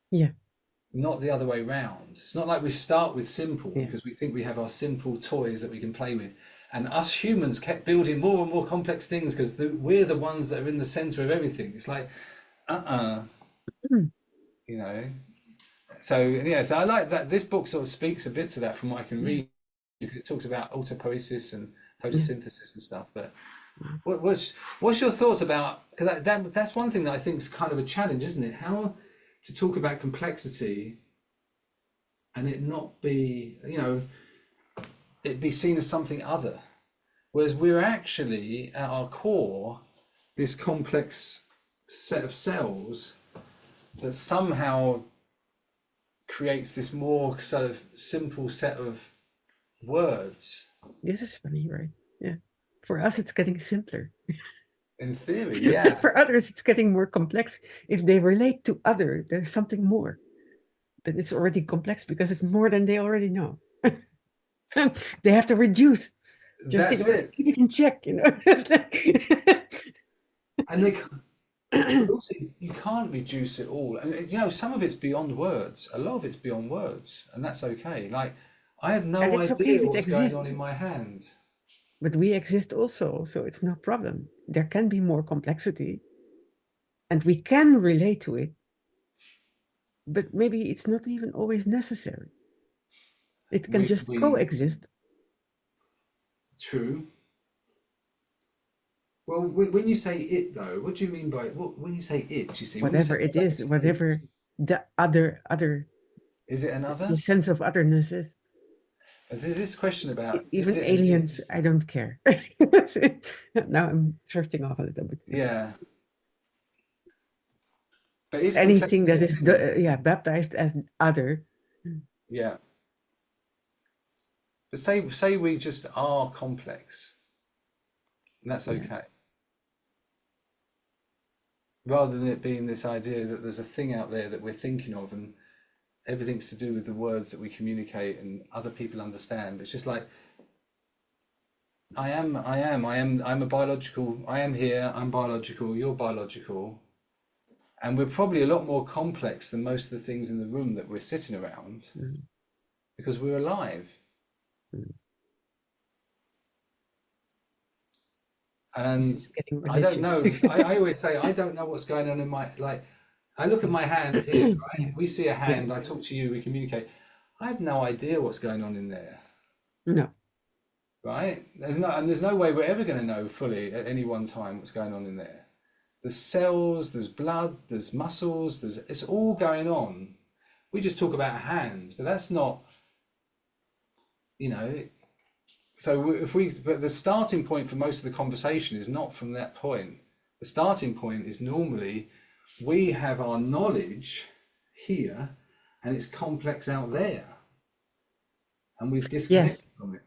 Yeah. Not the other way around. It's not like we start with simple because we think we have our simple toys that we can play with. And us humans kept building more and more complex things because we're the ones that are in the center of everything. It's like, you know. So yeah, so I like that this book sort of speaks a bit to that from what I can read. It talks about autopoiesis and photosynthesis and stuff, but What's your thoughts about, because that's one thing that I think is kind of a challenge, isn't it? How to talk about complexity and it not be, it be seen as something other, whereas we're actually at our core this complex set of cells that somehow creates this more sort of simple set of words. This is funny, right? Yeah. For us, it's getting simpler. In theory, yeah. For others, it's getting more complex. If they relate to other, there's something more. Then it's already complex because it's more than they already know. They have to reduce just That's in order it. to keep it in check, It's like And they but also you can't reduce it all, and some of it's beyond words, a lot of it's beyond words, and that's okay. Like, I have no And it's okay idea if it what's going on exists. in my hand. But we exist also, so it's no problem. There can be more complexity, and we can relate to it, but maybe it's not even always necessary. It can just coexist. True. Well, when you say it, though, what do you mean by when you say it? You see, when you Whatever say it is, whatever the other, is it another? the sense of otherness is. There's this question about Even aliens, I don't care. Now I'm drifting off a little bit. Yeah. But is Anything that complexity is baptized as other. Yeah. But say we just are complex, and that's okay. Rather than it being this idea that there's a thing out there that we're thinking of and everything's to do with the words that we communicate and other people understand. It's just like, I'm a biological, I am here, I'm biological, you're biological. And we're probably a lot more complex than most of the things in the room that we're sitting around because we're alive. And I don't know, I always say, I don't know what's going on in my, like, I look at my hand here, right? We see a hand, I talk to you, we communicate. I have no idea what's going on in there. No. Right? There's no way we're ever going to know fully at any one time what's going on in there. There's cells, there's blood, there's muscles, it's all going on. We just talk about hands, but that's not, so but the starting point for most of the conversation is not from that point. The starting point is normally we have our knowledge here and it's complex out there. And we've disconnected from it.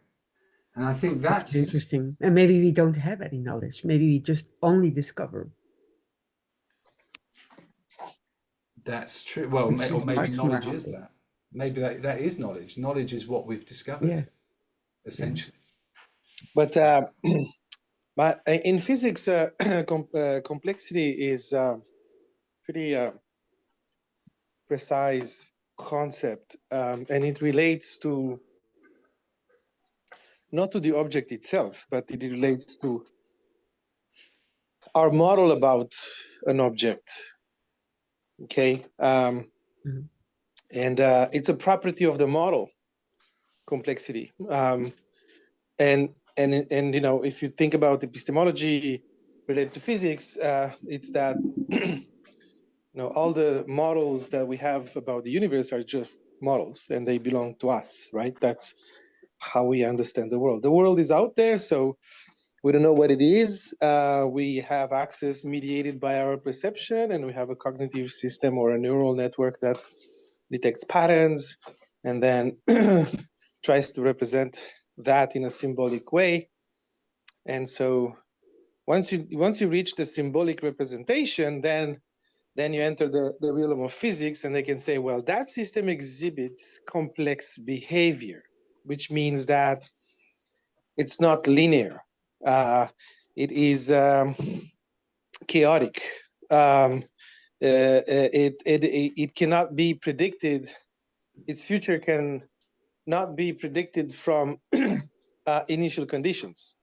And I think that's interesting. And maybe we don't have any knowledge. Maybe we just only discover. That's true. Well, or maybe knowledge is that. Maybe that is knowledge. Knowledge is what we've discovered, essentially. But in physics, complexity is pretty precise concept, and it relates to not to the object itself, but it relates to our model about an object. Okay, and it's a property of the model, complexity. And if you think about epistemology related to physics, it's that all the models that we have about the universe are just models, and they belong to us, right? That's how we understand the world. The world is out there, so we don't know what it is. We have access mediated by our perception, and we have a cognitive system or a neural network that detects patterns and then tries to represent that in a symbolic way. And so once you reach the symbolic representation, then you enter the realm of physics, and they can say, well, that system exhibits complex behavior, which means that it's not linear. It is chaotic. It cannot be predicted. Its future can not be predicted from initial conditions.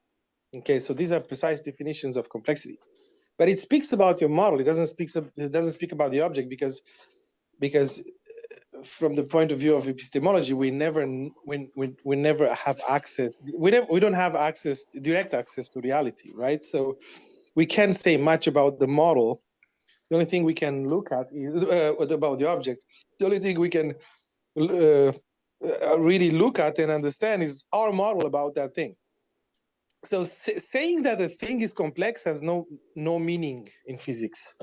Okay, so these are precise definitions of complexity. But it speaks about your model. It doesn't speak about the object because from the point of view of epistemology, we never have access. We don't have direct access to reality, right? So we can't say much about the model. The only thing we can look at is about the object. The only thing we can really look at and understand is our model about that thing. So saying that a thing is complex has no meaning in physics.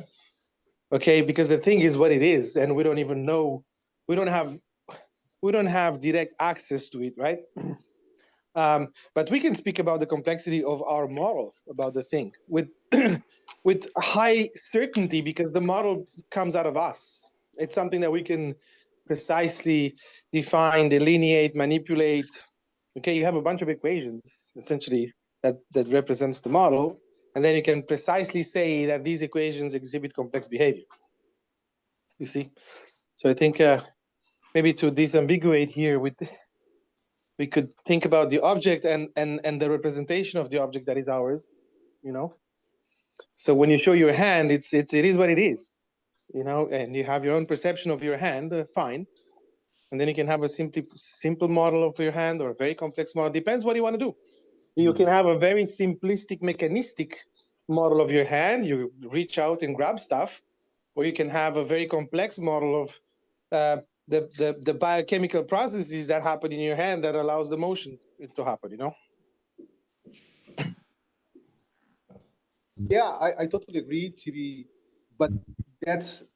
Okay, because the thing is what it is, and we don't even know. We don't have direct access to it, right? But we can speak about the complexity of our model about the thing with with high certainty, because the model comes out of us. It's something that we can precisely define, delineate, manipulate. Okay, you have a bunch of equations essentially that represents the model, and then you can precisely say that these equations exhibit complex behavior. You see, so I think maybe to disambiguate here, we could think about the object and the representation of the object that is ours. You know, so when you show your hand, it is what it is. You know, and you have your own perception of your hand. Fine, and then you can have a simple model of your hand or a very complex model. Depends what you want to do. You can have a very simplistic, mechanistic model of your hand. You reach out and grab stuff, or you can have a very complex model of the biochemical processes that happen in your hand that allows the motion to happen. You know. Yeah, I totally agree, TV, but that's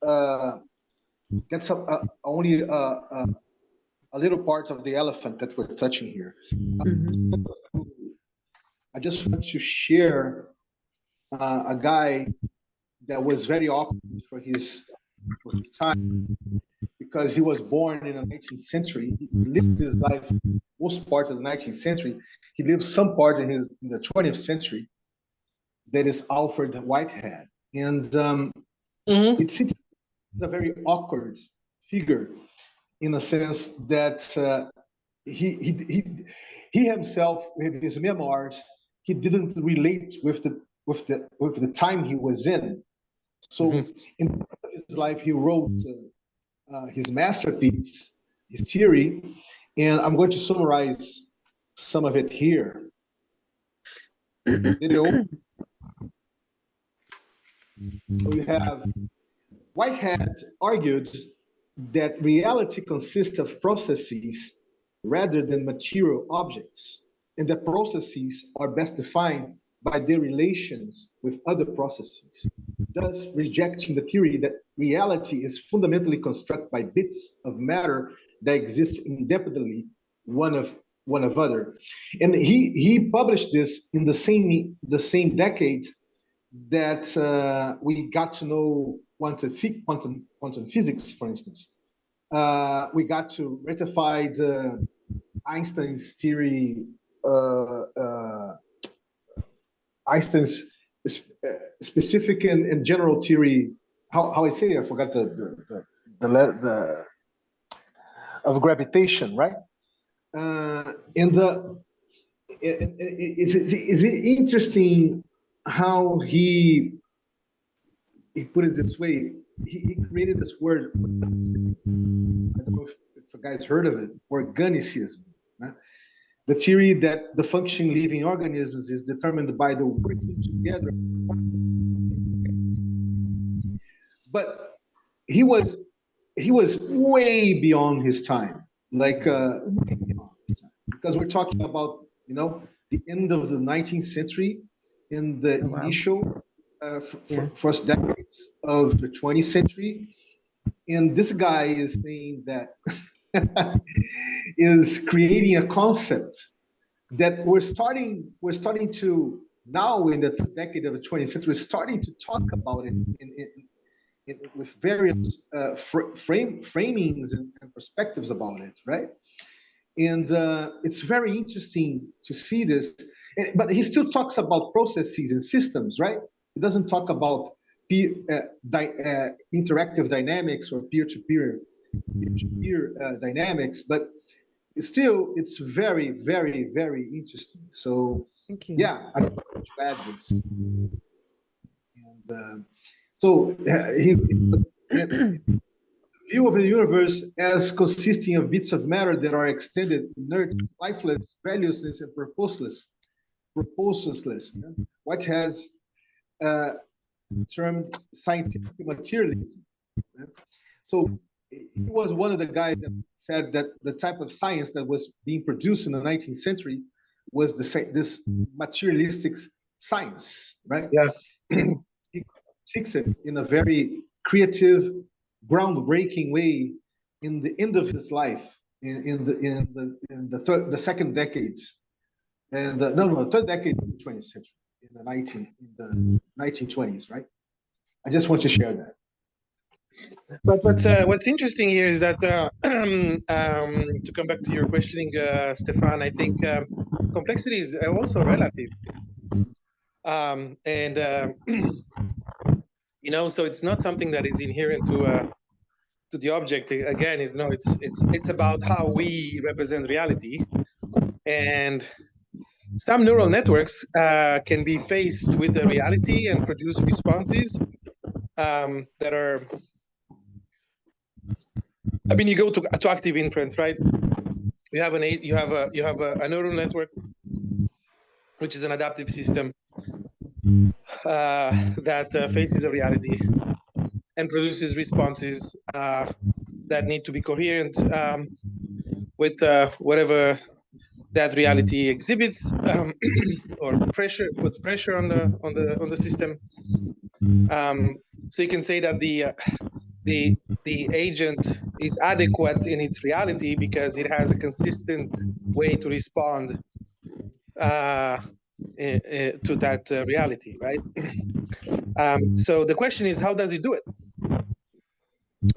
only a little part of the elephant that we're touching here. Mhm. I just want to share a guy that was very awkward for his time, because he was born in the 19th century. He lived his life most part of the 19th century. He lived some part in the 20th century. That is Alfred Whitehead, and it's a very awkward figure in a sense that he himself, with his memoirs, he didn't relate with the time he was in. So in his life, he wrote his masterpiece, his theory, and I'm going to summarize some of it here. We have Whitehead argued that reality consists of processes rather than material objects, and that processes are best defined by their relations with other processes, thus rejecting the theory that reality is fundamentally constructed by bits of matter that exist independently one of other. And he published this in the same decade that we got to know quantum physics, for instance. We got to ratify Einstein's theory, Einstein's specific and general theory. How I say it? I forgot the of gravitation, right? Is it interesting how he put it this way? He created this word. I don't know if you guys heard of it, organicism. The theory that the functioning living organisms is determined by the working together. But he was way beyond his time, like way beyond his time, because we're talking about the end of the 19th century, in the initial first decades of the 20th century, and this guy is saying that is creating a concept that we're starting to now, in the third decade of the 20th century, starting to talk about it with various framings and perspectives about it, right? And it's very interesting to see this. But he still talks about processes and systems, right? He doesn't talk about interactive dynamics or peer-to-peer dynamics, but still, it's very, very, very interesting. So, yeah, I'm going to add this. And so he view of the universe as consisting of bits of matter that are extended, inert, lifeless, valueless, and purposeless. What has termed scientific materialism. So he was one of the guys that said that the type of science that was being produced in the 19th century was this materialistic science, right? Yeah. He fixed it in a very creative, groundbreaking way in the end of his life, in the second decades, and third decade of the 20th century, in the 1920s, right? I just want to share that. But what's interesting here is that to come back to your questioning, Stefan, I think complexity is also relative, and you know, so it's not something that is inherent to the object. Again, it's about how we represent reality, and some neural networks can be faced with the reality and produce responses that are. I mean, you go to active inference, right? You have a neural network, which is an adaptive system that faces a reality and produces responses that need to be coherent with whatever that reality exhibits, or puts pressure on the system. So you can say that the agent is adequate in its reality because it has a consistent way to respond to that reality, right? So the question is, how does it do it?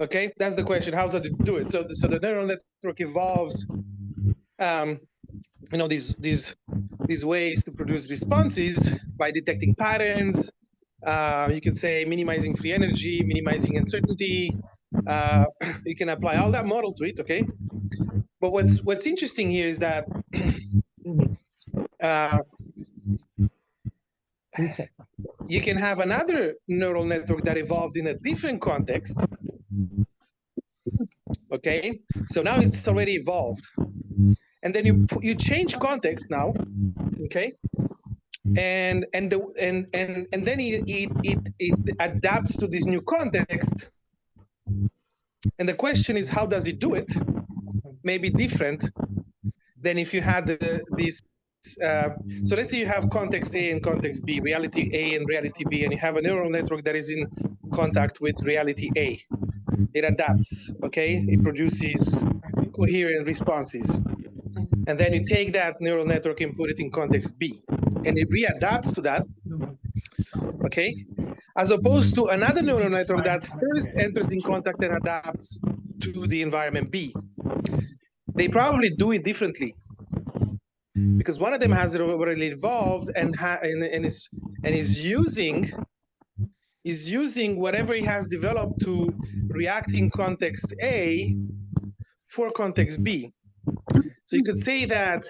Okay, that's the question. How does it do it? So the neural network evolves, you know, these ways to produce responses by detecting patterns. You could say minimizing free energy, minimizing uncertainty. You can apply all that model to it, okay? But what's interesting here is that you can have another neural network that evolved in a different context. Okay, so now it's already evolved, and then you change context now. Okay, and then it adapts to this new context. And the question is, how does it do it? Maybe different than if you had this. So let's say you have context A and context B, reality A and reality B, and you have a neural network that is in contact with reality A. It adapts, okay? It produces coherent responses. And then you take that neural network and put it in context B, and it readapts to that, okay? As opposed to another neural network that first enters in contact and adapts to the environment B. They probably do it differently, because one of them has already evolved and is using whatever he has developed to react in context A for context B. So you could say that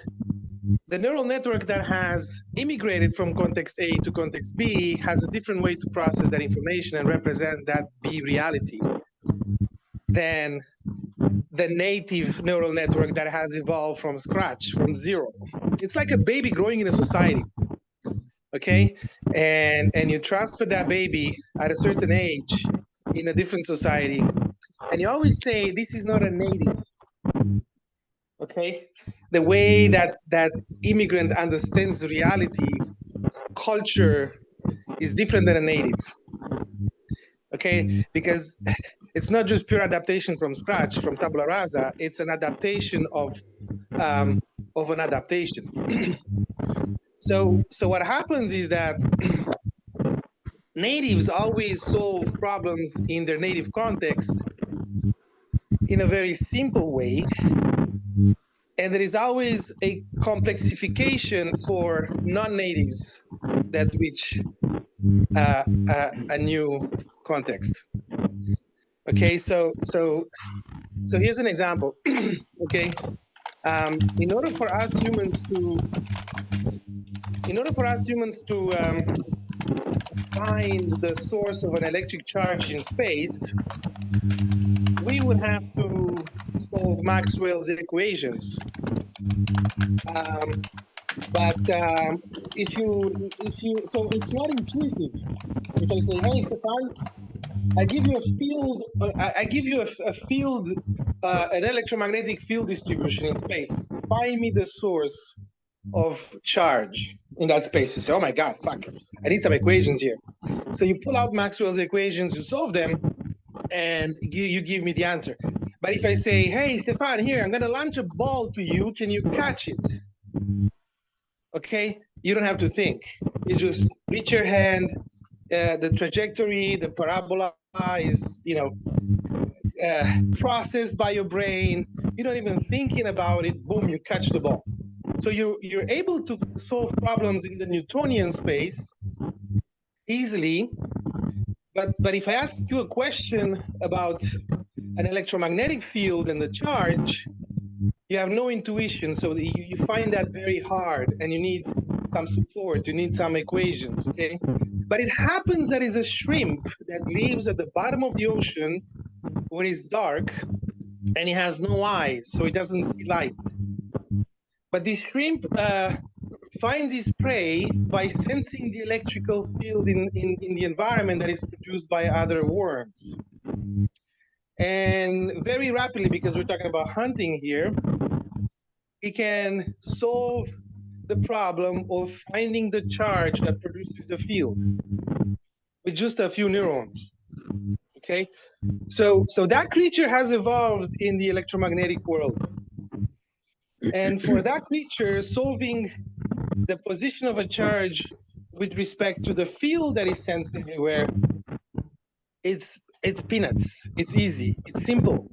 the neural network that has immigrated from context A to context B has a different way to process that information and represent that B reality than the native neural network that has evolved from scratch, from zero. It's like a baby growing in a society, okay? And you transfer that baby at a certain age in a different society, and you always say, this is not a native, okay? The way that immigrant understands reality, culture, is different than a native, okay? Because it's not just pure adaptation from scratch, from tabula rasa. It's an adaptation of an adaptation. So what happens is that natives always solve problems in their native context in a very simple way, and there is always a complexification for non-natives that reach a new context. Okay, so here's an example. Okay, in order for us humans to find the source of an electric charge in space, we would have to solve Maxwell's equations. So it's not intuitive. If I say, hey, Stefan, I give you a field, I give you a field, an electromagnetic field distribution in space. Find me the source of charge in that space. You say, oh my God, fuck, I need some equations here. So you pull out Maxwell's equations, you solve them, and you give me the answer. But if I say, hey, Stefan, here, I'm going to launch a ball to you, can you catch it? Okay, you don't have to think. You just reach your hand, the trajectory, the parabola is, processed by your brain. You're not even thinking about it. Boom, you catch the ball. So you're able to solve problems in the Newtonian space easily. But if I ask you a question about an electromagnetic field and the charge, you have no intuition. So you find that very hard, and you need some support. You need some equations, okay? But it happens that is a shrimp that lives at the bottom of the ocean when it's dark, and he has no eyes, so he doesn't see light. But this shrimp finds his prey by sensing the electrical field in the environment that is produced by other worms. And very rapidly, because we're talking about hunting here, we can solve the problem of finding the charge that produces the field with just a few neurons. Okay, so that creature has evolved in the electromagnetic world. And for that creature, solving the position of a charge with respect to the field that is sensed everywhere, it's peanuts. It's easy. It's simple.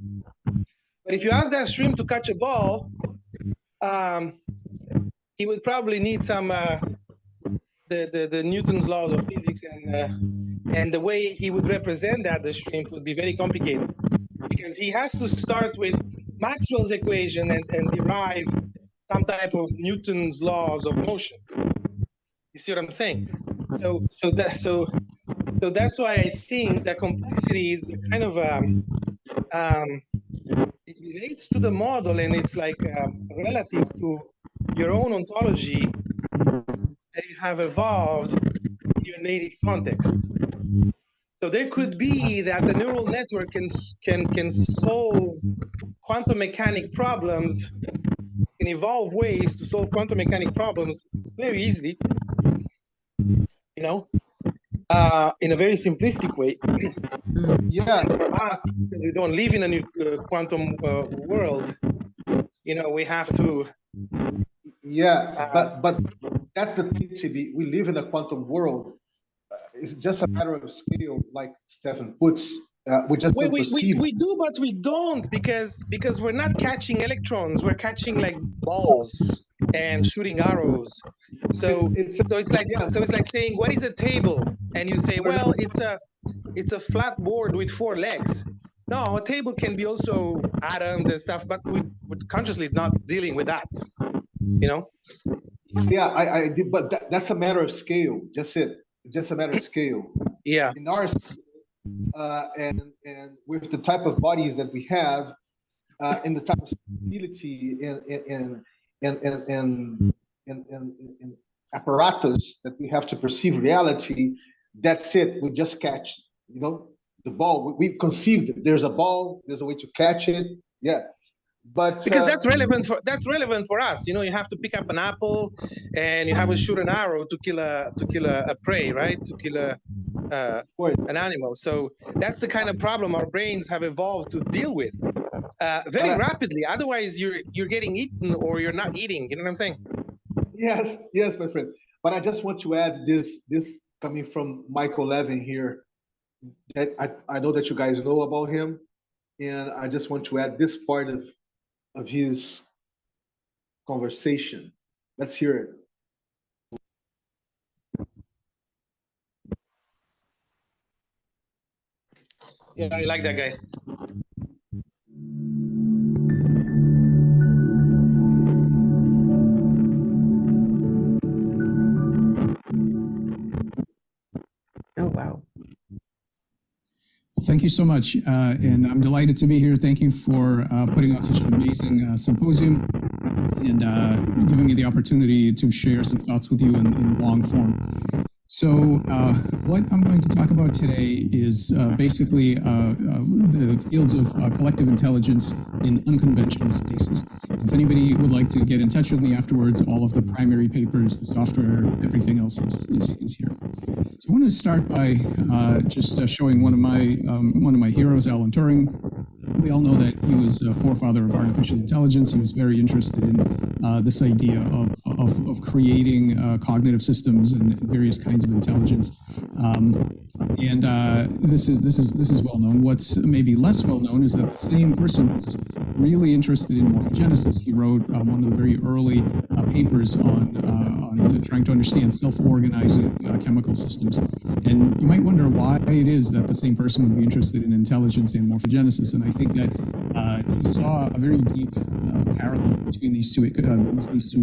But if you ask that shrimp to catch a ball, he would probably need some the Newton's laws of physics, and the way he would represent that, the shrimp, would be very complicated, because he has to start with Maxwell's equation and derive some type of Newton's laws of motion. You see what I'm saying? So that's why I think that complexity is kind of it relates to the model, and it's like relative to your own ontology that you have evolved in your native context. So there could be that the neural network can solve quantum mechanic problems, can evolve ways to solve quantum mechanic problems very easily, in a very simplistic way. Yeah, For us, because we don't live in a new quantum world, we have to. yeah, but that's the thing, Chibi. We live in a quantum world. It's just a matter of scale, like Stefan puts. We just don't perceive. We do, but we don't, because we're not catching electrons. We're catching like balls and shooting arrows. So it's like saying, what is a table? And you say, well, it's a flat board with 4 legs. No, a table can be also atoms and stuff, but we're consciously not dealing with that. Yeah, I did, but that's a matter of scale. Just a matter of scale. Yeah. In our and with the type of bodies that we have, and the type of stability in apparatus that we have to perceive reality, that's it. We just catch, the ball. We conceived it. There's a ball. There's a way to catch it. Yeah. But because that's relevant for us. You have to pick up an apple, and you have to shoot an arrow to kill a prey, right? To kill an animal. So that's the kind of problem our brains have evolved to deal with very rapidly. Otherwise, you're getting eaten, or you're not eating. You know what I'm saying? Yes, my friend. But I just want to add this coming from Michael Levin here, that I know that you guys know about him, and I just want to add this part of his conversation. Let's hear it. Yeah, I like that guy. Oh, wow. Thank you so much, and I'm delighted to be here. Thank you for putting on such an amazing symposium and giving me the opportunity to share some thoughts with you in long form. So what I'm going to talk about today is basically the fields of collective intelligence in unconventional spaces. If anybody would like to get in touch with me afterwards, all of the primary papers, the software, everything else is here. So I want to start by just showing one of my heroes, Alan Turing. We all know that he was a forefather of artificial intelligence. He was very interested in this idea of creating cognitive systems and various kinds of intelligence. This is well known. What's maybe less well known is that the same person was really interested in morphogenesis. He wrote one of the very early papers on trying to understand self-organizing chemical systems. And you might wonder why it is that the same person would be interested in intelligence and morphogenesis. And I think that he saw a very deep parallel between these two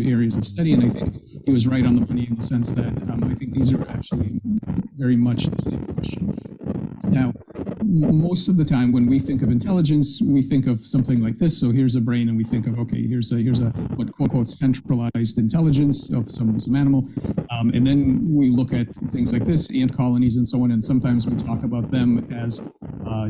areas of study. And I think he was right on the money in the sense that I think these are actually very much the same question. Now, most of the time when we think of intelligence, we think of something like this. So here's a brain, and we think of, okay, here's a what quote unquote centralized intelligence of some animal, and then we look at things like this, ant colonies and so on, and sometimes we talk about them as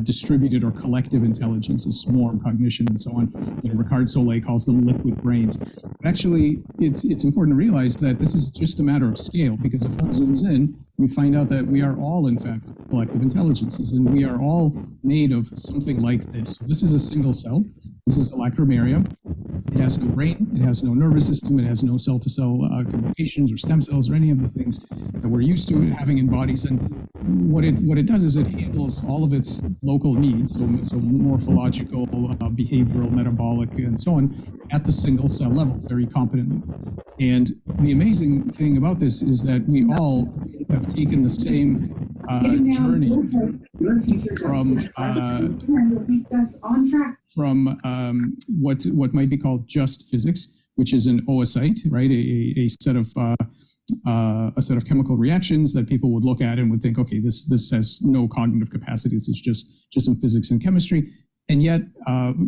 distributed or collective intelligence, a swarm cognition and so on. You know, Ricard Soleil calls them liquid brains. But actually, it's important to realize that this is just a matter of scale, because if one zooms in, we find out that we are all, in fact, collective intelligences, and we are all made of something like this. This is a single cell. This is Electromeria. It has no brain, it has no nervous system, it has no cell-to-cell communications or stem cells or any of the things that we're used to having in bodies. And what it does is it handles all of its local needs, so morphological, behavioral, metabolic, and so on, at the single cell level, very competently. And the amazing thing about this is that we all have taken the same journey from what might be called just physics, which is an oocyte, right? A set of chemical reactions that people would look at and would think, okay, this has no cognitive capacity. This is just some physics and chemistry. And yet,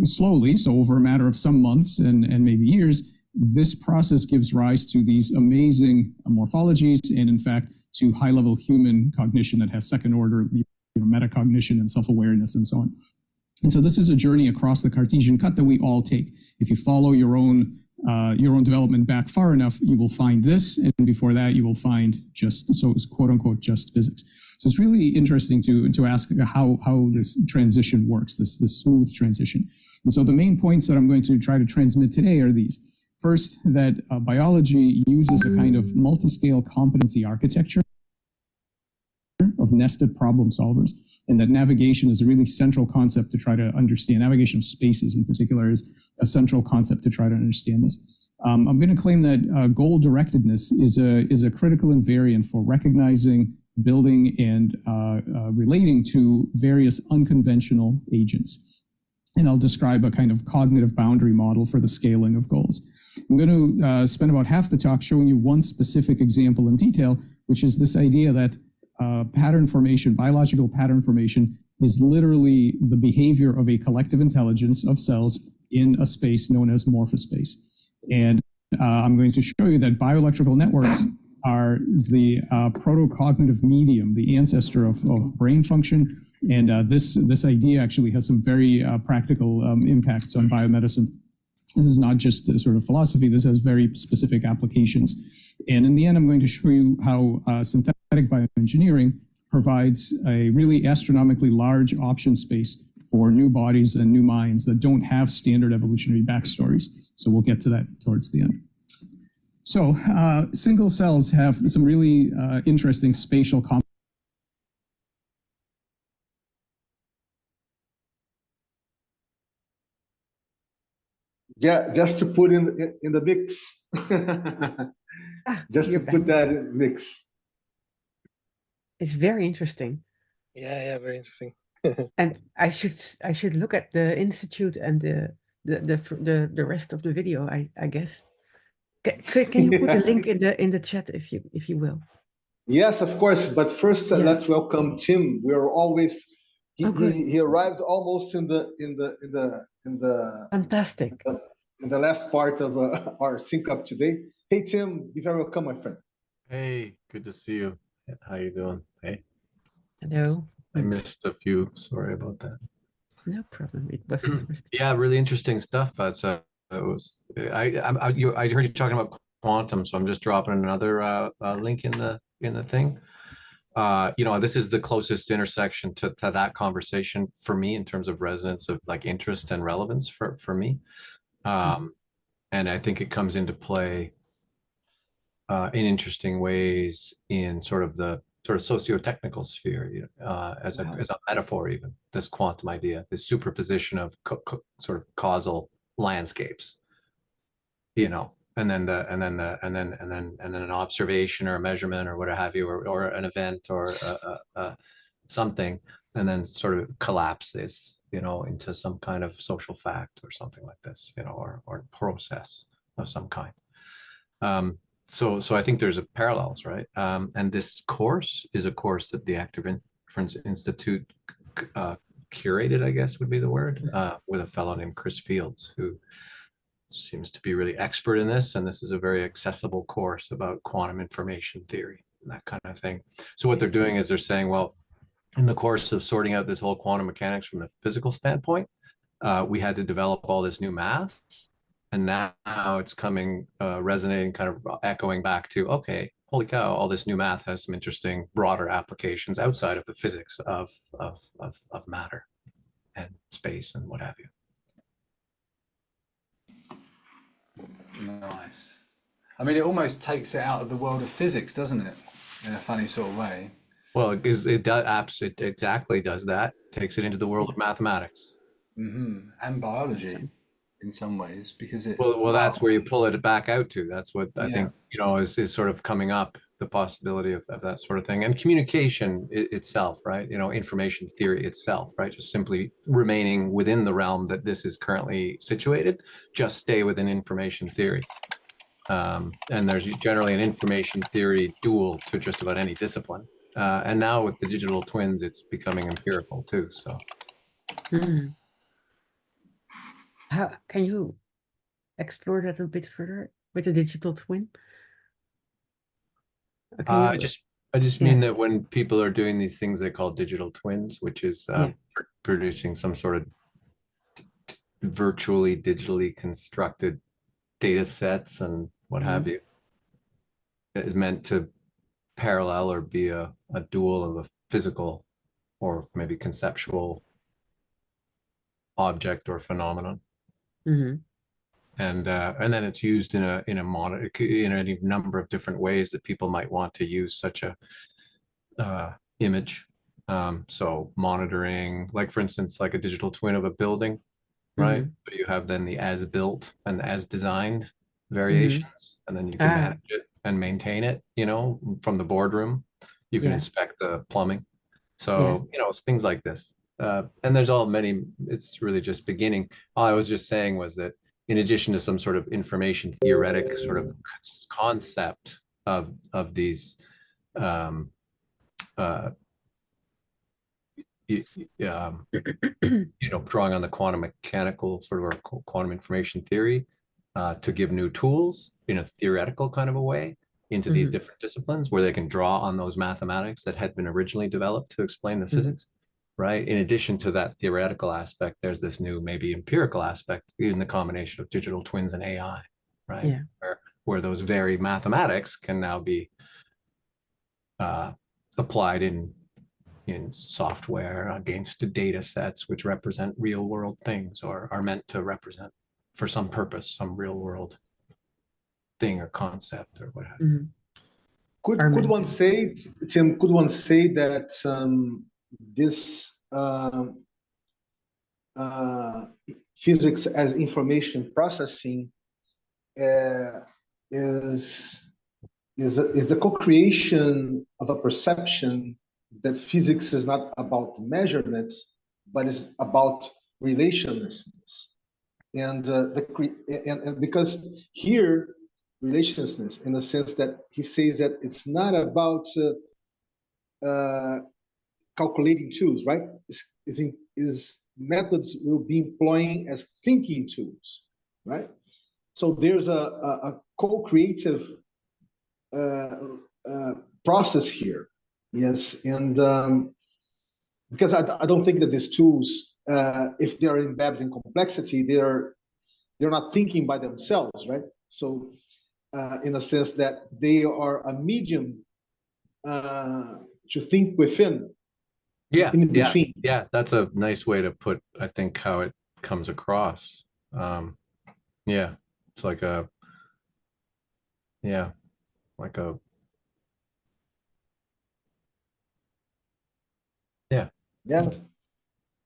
slowly, so over a matter of some months and maybe years, this process gives rise to these amazing morphologies, and in fact, to high-level human cognition that has second-order, metacognition and self-awareness and so on. And so this is a journey across the Cartesian cut that we all take. If you follow your own development back far enough, you will find this, and before that, you will find it's quote-unquote just physics. So it's really interesting to ask how this transition works, this smooth transition. And so the main points that I'm going to try to transmit today are these. First, that biology uses a kind of multi-scale competency architecture of nested problem solvers, and that navigation is a really central concept to try to understand. Navigation of spaces in particular is a central concept to try to understand this. I'm going to claim that goal-directedness is a critical invariant for recognizing, building, and relating to various unconventional agents. And I'll describe a kind of cognitive boundary model for the scaling of goals. I'm going to spend about half the talk showing you one specific example in detail, which is this idea that pattern formation, biological pattern formation, is literally the behavior of a collective intelligence of cells in a space known as morphospace. And I'm going to show you that bioelectrical networks are the protocognitive medium, the ancestor of brain function. And this idea actually has some very practical impacts on biomedicine. This is not just a sort of philosophy, this has very specific applications. And in the end, I'm going to show you how synthetic bioengineering provides a really astronomically large option space for new bodies and new minds that don't have standard evolutionary backstories. So we'll get to that towards the end. So single cells have some really interesting spatial Yeah, just to put in the mix. Just to put that in the mix. It's very interesting. Yeah, very interesting. And I should look at the institute and the rest of the video, I guess. Can you put a link in the chat if you will? Yes, of course. But first, let's welcome Tim. We're always He arrived almost in the Fantastic. in the last part of our sync up today. Hey Tim, be very welcome, my friend. Hey, good to see you. How you doing? Hey, Hello. I missed a few. Sorry about that. No problem. It was interesting. Yeah, really interesting stuff. That's it was I heard you talking about quantum, so I'm just dropping another link in the thing. You know, this is the closest intersection to that conversation for me in terms of resonance of like interest and relevance for me. And I think it comes into play in interesting ways in sort of the socio-technical sphere, as a metaphor, even this quantum idea, this superposition of sort of causal landscapes, you know, and then an observation or a measurement or what have you, or an event or something, and then sort of collapses, you know, into some kind of social fact or something like this, you know, or process of some kind. So I think there's a parallels, right? And this course is a course that the Active Inference Institute curated, I guess would be the word, with a fellow named Chris Fields, who seems to be really expert in this. And this is a very accessible course about quantum information theory and that kind of thing. So what they're doing is they're saying, well, in the course of sorting out this whole quantum mechanics from the physical standpoint, we had to develop all this new math. And now it's coming, resonating, kind of echoing back to, okay, holy cow, all this new math has some interesting, broader applications outside of the physics of matter and space and what have you. Nice. I mean, it almost takes it out of the world of physics, doesn't it? In a funny sort of way. Well, it does, it exactly does that. Takes it into the world of mathematics. Mm-hmm. And biology. In some ways, because it well that's where you pull it back out to. That's what I think, you know, is sort of coming up, the possibility of that sort of thing, and communication itself, right? You know, information theory itself, right? Just simply remaining within the realm that this is currently situated, just stay within information theory. And there's generally an information theory dual to just about any discipline. And now with the digital twins, it's becoming empirical too, so. How can you explore that a bit further with the digital twin? I just mean that when people are doing these things they call digital twins, which is producing some sort of virtually digitally constructed data sets and what have you, it is meant to parallel or be a dual of a physical or maybe conceptual object or phenomenon. And then it's used in a number of different ways that people might want to use such a image. So monitoring, like for instance, like a digital twin of a building, right? But you have then the as built and the as designed variations, and then you can manage it and maintain it, you know, from the boardroom. You can inspect the plumbing. So, you know, it's things like this. And there's it's really just beginning. All I was just saying was that in addition to some sort of information theoretic sort of concept of these, you know, drawing on the quantum mechanical sort of or quantum information theory to give new tools in a theoretical kind of a way into these different disciplines where they can draw on those mathematics that had been originally developed to explain the physics. Right. In addition to that theoretical aspect, there's this new, maybe empirical aspect in the combination of digital twins and AI, right? Yeah. Where those very mathematics can now be applied in software against the data sets, which represent real world things or are meant to represent for some purpose, some real world thing or concept or what have you. Could one say, Tim, could one say that this physics as information processing is the co-creation of a perception that physics is not about measurements, but is about relationlessness, and because here relationlessness, in the sense that he says that it's not about calculating tools, right? Is methods will be employing as thinking tools, right? So there's a co-creative process here, yes, and because I don't think that these tools, if they are embedded in complexity, they're not thinking by themselves, right? So in a sense that they are a medium to think within, Yeah, in between. yeah. That's a nice way to put, I think, how it comes across. Yeah, it's like a, yeah, like a, yeah. Yeah,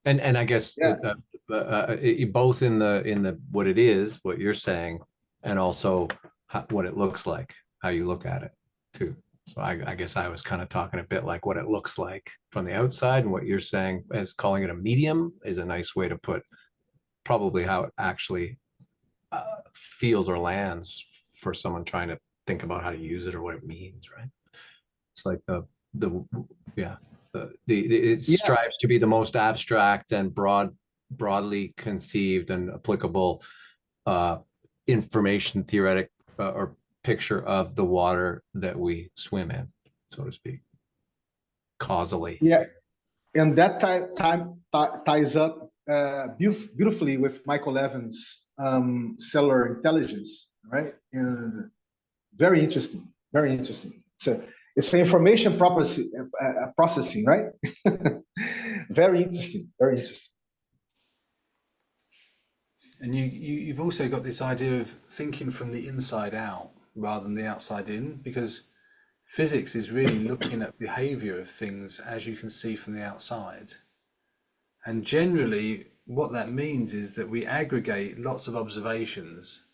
And I guess yeah, both in the what it is, what you're saying, and also what it looks like, how you look at it too. So I guess I was kind of talking a bit like what it looks like from the outside, and what you're saying as calling it a medium is a nice way to put probably how it actually feels or lands for someone trying to think about how to use it or what it means, right? It's like the yeah. It yeah, strives to be the most abstract and broadly conceived and applicable information theoretic or picture of the water that we swim in, so to speak, causally. yeah. And that ties up beautifully with Michael Evans' cellular intelligence, right? And very interesting, very interesting. It's an information processing, right? Very interesting, very interesting. And you've also got this idea of thinking from the inside out rather than the outside in, because physics is really looking at behavior of things as you can see from the outside. And generally, what that means is that we aggregate lots of observations,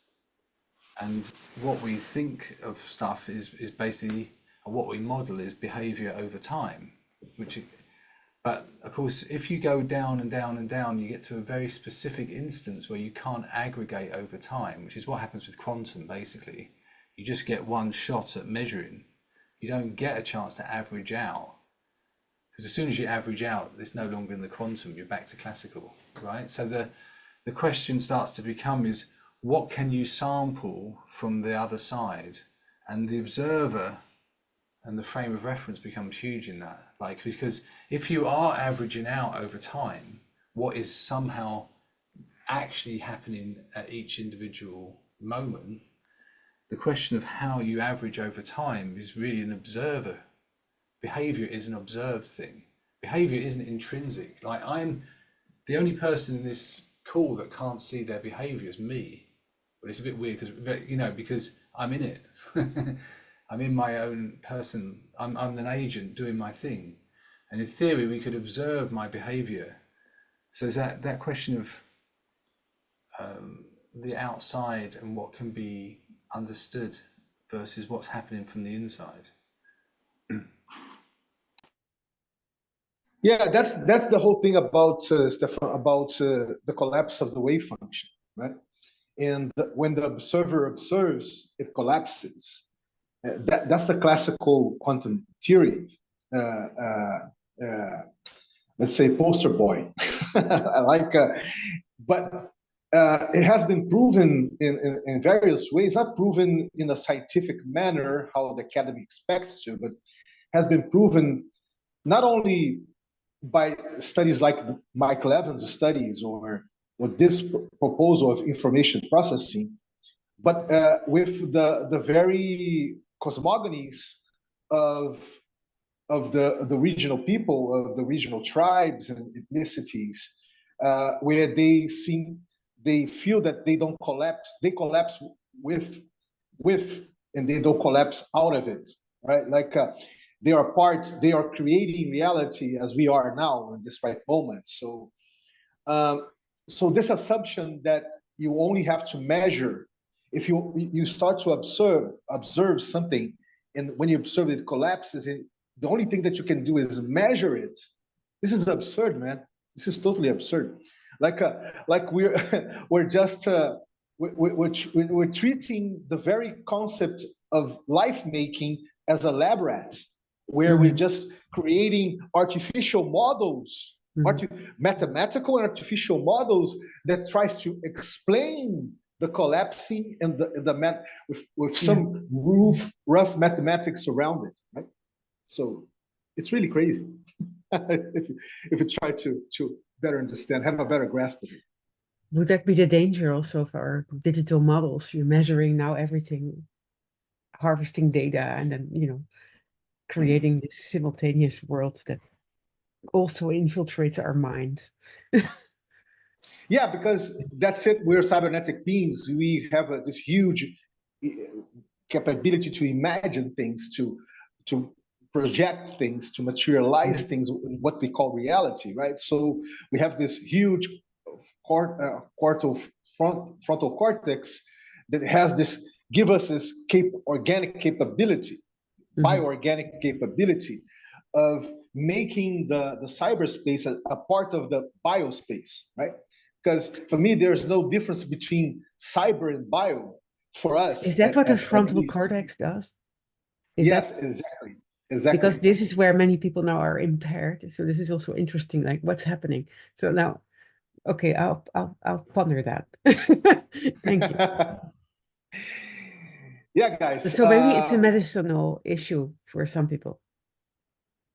and what we think of stuff is basically, or what we model is behavior over time, but of course, if you go down and down and down, you get to a very specific instance where you can't aggregate over time, which is what happens with quantum, basically. You just get one shot at measuring. You don't get a chance to average out. Because as soon as you average out, it's no longer in the quantum, you're back to classical, right? So the question starts to become is, what can you sample from the other side? And the observer and the frame of reference becomes huge in that. Like, because if you are averaging out over time, what is somehow actually happening at each individual moment, the question of how you average over time is really an observer. Behavior is an observed thing. Behavior isn't intrinsic. Like, I'm the only person in this call that can't see their behavior is me. But it's a bit weird because, you know, because I'm in it. I'm in my own person. I'm an agent doing my thing. And in theory, we could observe my behavior. So is that question of the outside and what can be understood versus what's happening from the inside. Yeah, that's the whole thing about Stefan, about the collapse of the wave function, right? And when the observer observes, it collapses. That's the classical quantum theory. Let's say poster boy. I like, but it has been proven in various ways, not proven in a scientific manner how the academy expects to, but has been proven not only by studies like Michael Evans' studies or this proposal of information processing, but with the very cosmogonies of the regional people, of the regional tribes and ethnicities, where they feel that they don't collapse, they collapse with, and they don't collapse out of it, right? Like they are creating reality as we are now in this right moment. So, so this assumption that you only have to measure, if you start to observe something, and when you observe it collapses, the only thing that you can do is measure it. This is absurd, man. This is totally absurd. Like we're just we're treating the very concept of life making as a lab rat, where we're just creating artificial models, mathematical and artificial models that tries to explain the collapsing and with some rough mathematics around it, right? So it's really crazy if you try to better understand, have a better grasp of it. Would that be the danger also of our digital models? You're measuring now everything, harvesting data, and then, you know, creating this simultaneous world that also infiltrates our minds. Yeah, because that's it. We're cybernetic beings. We have this huge capability to imagine things, to project things, to materialize things in what we call reality, right? So we have this huge frontal cortex that has this, give us this organic capability, bioorganic capability of making the cyberspace a part of the biospace, right? Because for me, there's no difference between cyber and bio for us. Is that what the frontal least. cortex does? Yes, that... exactly. Because this is where many people now are impaired. So this is also interesting, like what's happening. So now, okay, I'll ponder that. Thank you. Yeah, guys. So maybe it's a medicinal issue for some people.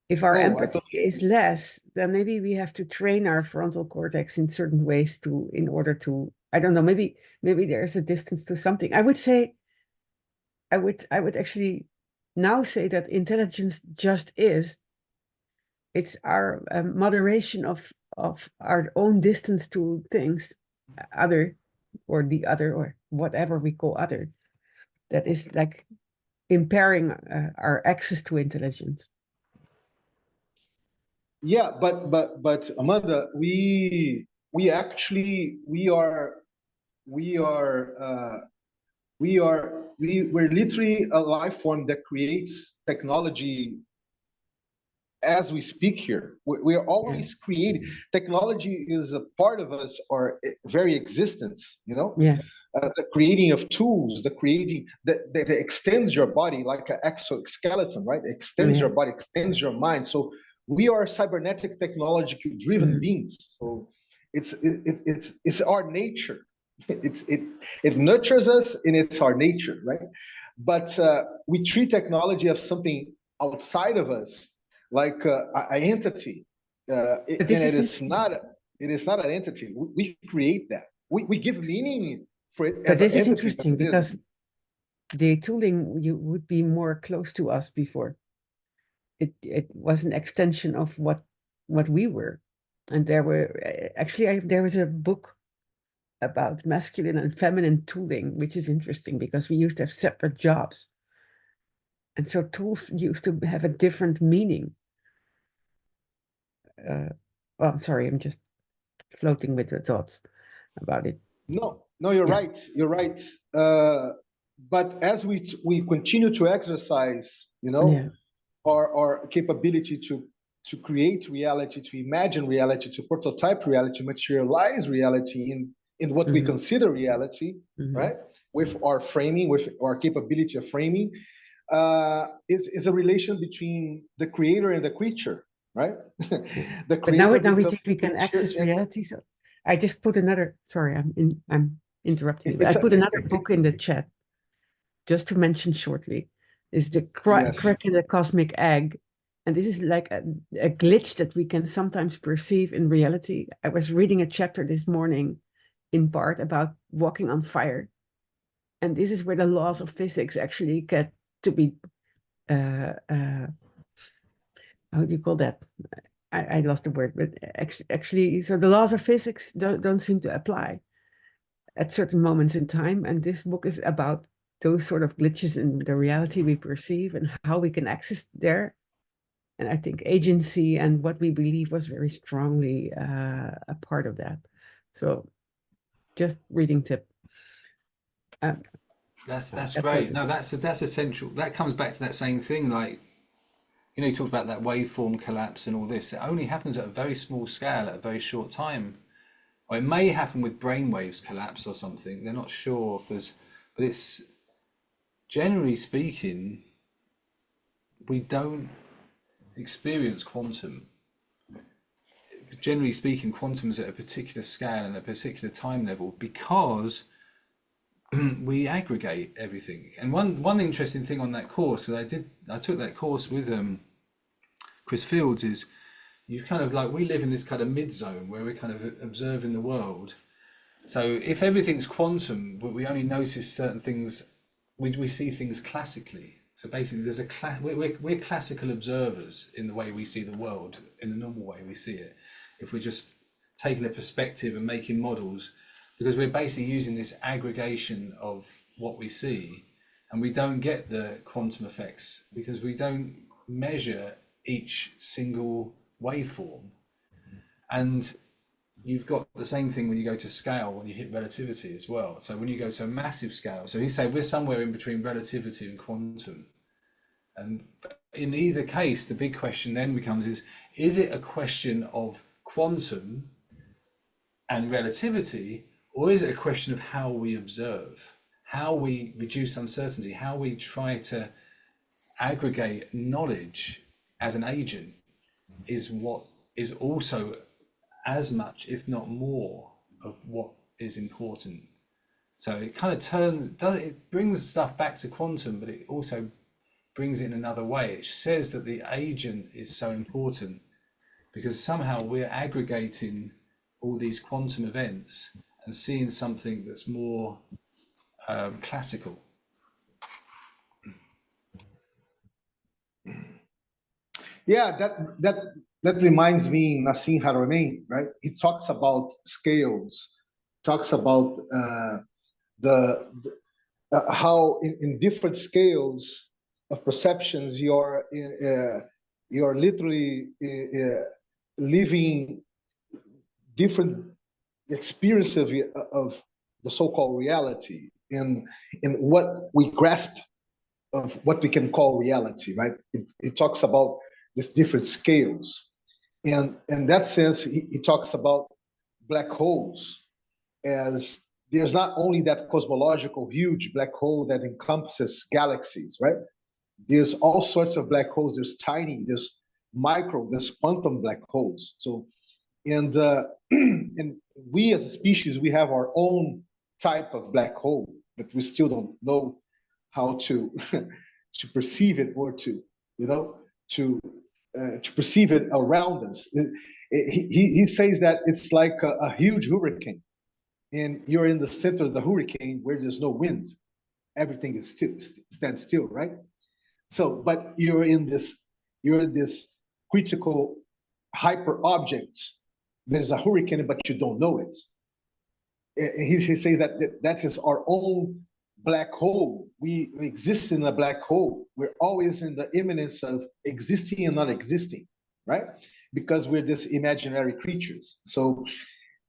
If our empathy is less, then maybe we have to train our frontal cortex in certain ways in order to, I don't know, maybe there's a distance to something. I would say, I would actually now say that intelligence just is. It's our moderation of our own distance to things, other, or the other, or whatever we call other, that is like impairing our access to intelligence. Yeah, but Amanda, we're literally a life form that creates technology as we speak here. We are always creating. Technology is a part of us, our very existence, you know? Yeah. The creating of tools, the creating that extends your body like an exoskeleton, right? Extends your body, extends your mind. So we are cybernetic technologically driven beings. So it's our nature. It nurtures us, and it's our nature, right? But we treat technology as something outside of us, like an entity, and it is not an entity. We create that. We give meaning for it. But this is interesting because the tooling would be more close to us before. It was an extension of what we were, and there was a book about masculine and feminine tooling, which is interesting because we used to have separate jobs, and so tools used to have a different meaning. Well, I'm sorry, I'm just floating with the thoughts about it. No, you're right. You're right. But as we continue to exercise, you know, our capability to create reality, to imagine reality, to prototype reality, materialize reality in what we consider reality, right? With our framing, with our capability of framing, is a relation between the creator and the creature, right? The creator. But now we think we can access reality. So I just put another. Sorry, I'm interrupting you. But I put another book in the chat, just to mention shortly. Is the crack in the cosmic egg, and this is like a glitch that we can sometimes perceive in reality. I was reading a chapter this morning, in part about walking on fire, and this is where the laws of physics actually get to be. How do you call that? I lost the word, but actually, so the laws of physics don't seem to apply at certain moments in time. And this book is about those sort of glitches in the reality we perceive and how we can access there. And I think agency and what we believe was very strongly a part of that. So just reading tip. That's great. No, that's essential. That comes back to that same thing, like, you know, you talked about that waveform collapse and all this. It only happens at a very small scale at a very short time. Or it may happen with brainwaves collapse or something. They're not sure if there's, but it's, generally speaking, we don't experience quantum, generally speaking, quantum's at a particular scale and a particular time level because we aggregate everything. And one interesting thing on that course, because I took that course with Chris Fields, is you kind of like, we live in this kind of mid zone where we're kind of observing the world. So if everything's quantum, but we only notice certain things, we see things classically. So basically, there's we're classical observers in the way we see the world, in the normal way we see it. If we're just taking a perspective and making models, because we're basically using this aggregation of what we see, and we don't get the quantum effects because we don't measure each single waveform. And you've got the same thing when you go to scale, when you hit relativity as well. So when you go to a massive scale, so he said we're somewhere in between relativity and quantum. And in either case, the big question then becomes is it a question of quantum and relativity, or is it a question of how we observe, how we reduce uncertainty, how we try to aggregate knowledge as an agent is what is also as much, if not more, of what is important. So it kind of it brings stuff back to quantum, but it also brings it in another way. It says that the agent is so important because somehow we're aggregating all these quantum events and seeing something that's more classical. Yeah, that reminds me, Nassim Haramein, right? He talks about scales, talks about how in different scales of perceptions you're literally living different experiences of the so-called reality in what we grasp of what we can call reality, right? It talks about these different scales. And in that sense, he talks about black holes as there's not only that cosmological huge black hole that encompasses galaxies, right? There's all sorts of black holes. There's tiny, there's micro, there's quantum black holes. So, and and we as a species, we have our own type of black hole that we still don't know how to to perceive it, or to perceive it around us. He says that it's like a huge hurricane, and you're in the center of the hurricane where there's no wind. Everything is stands still, right? So, but you're in this critical hyper objects. There's a hurricane, but you don't know it. He says that is our own black hole. We exist in a black hole. We're always in the imminence of existing and not existing, right? Because we're these imaginary creatures. So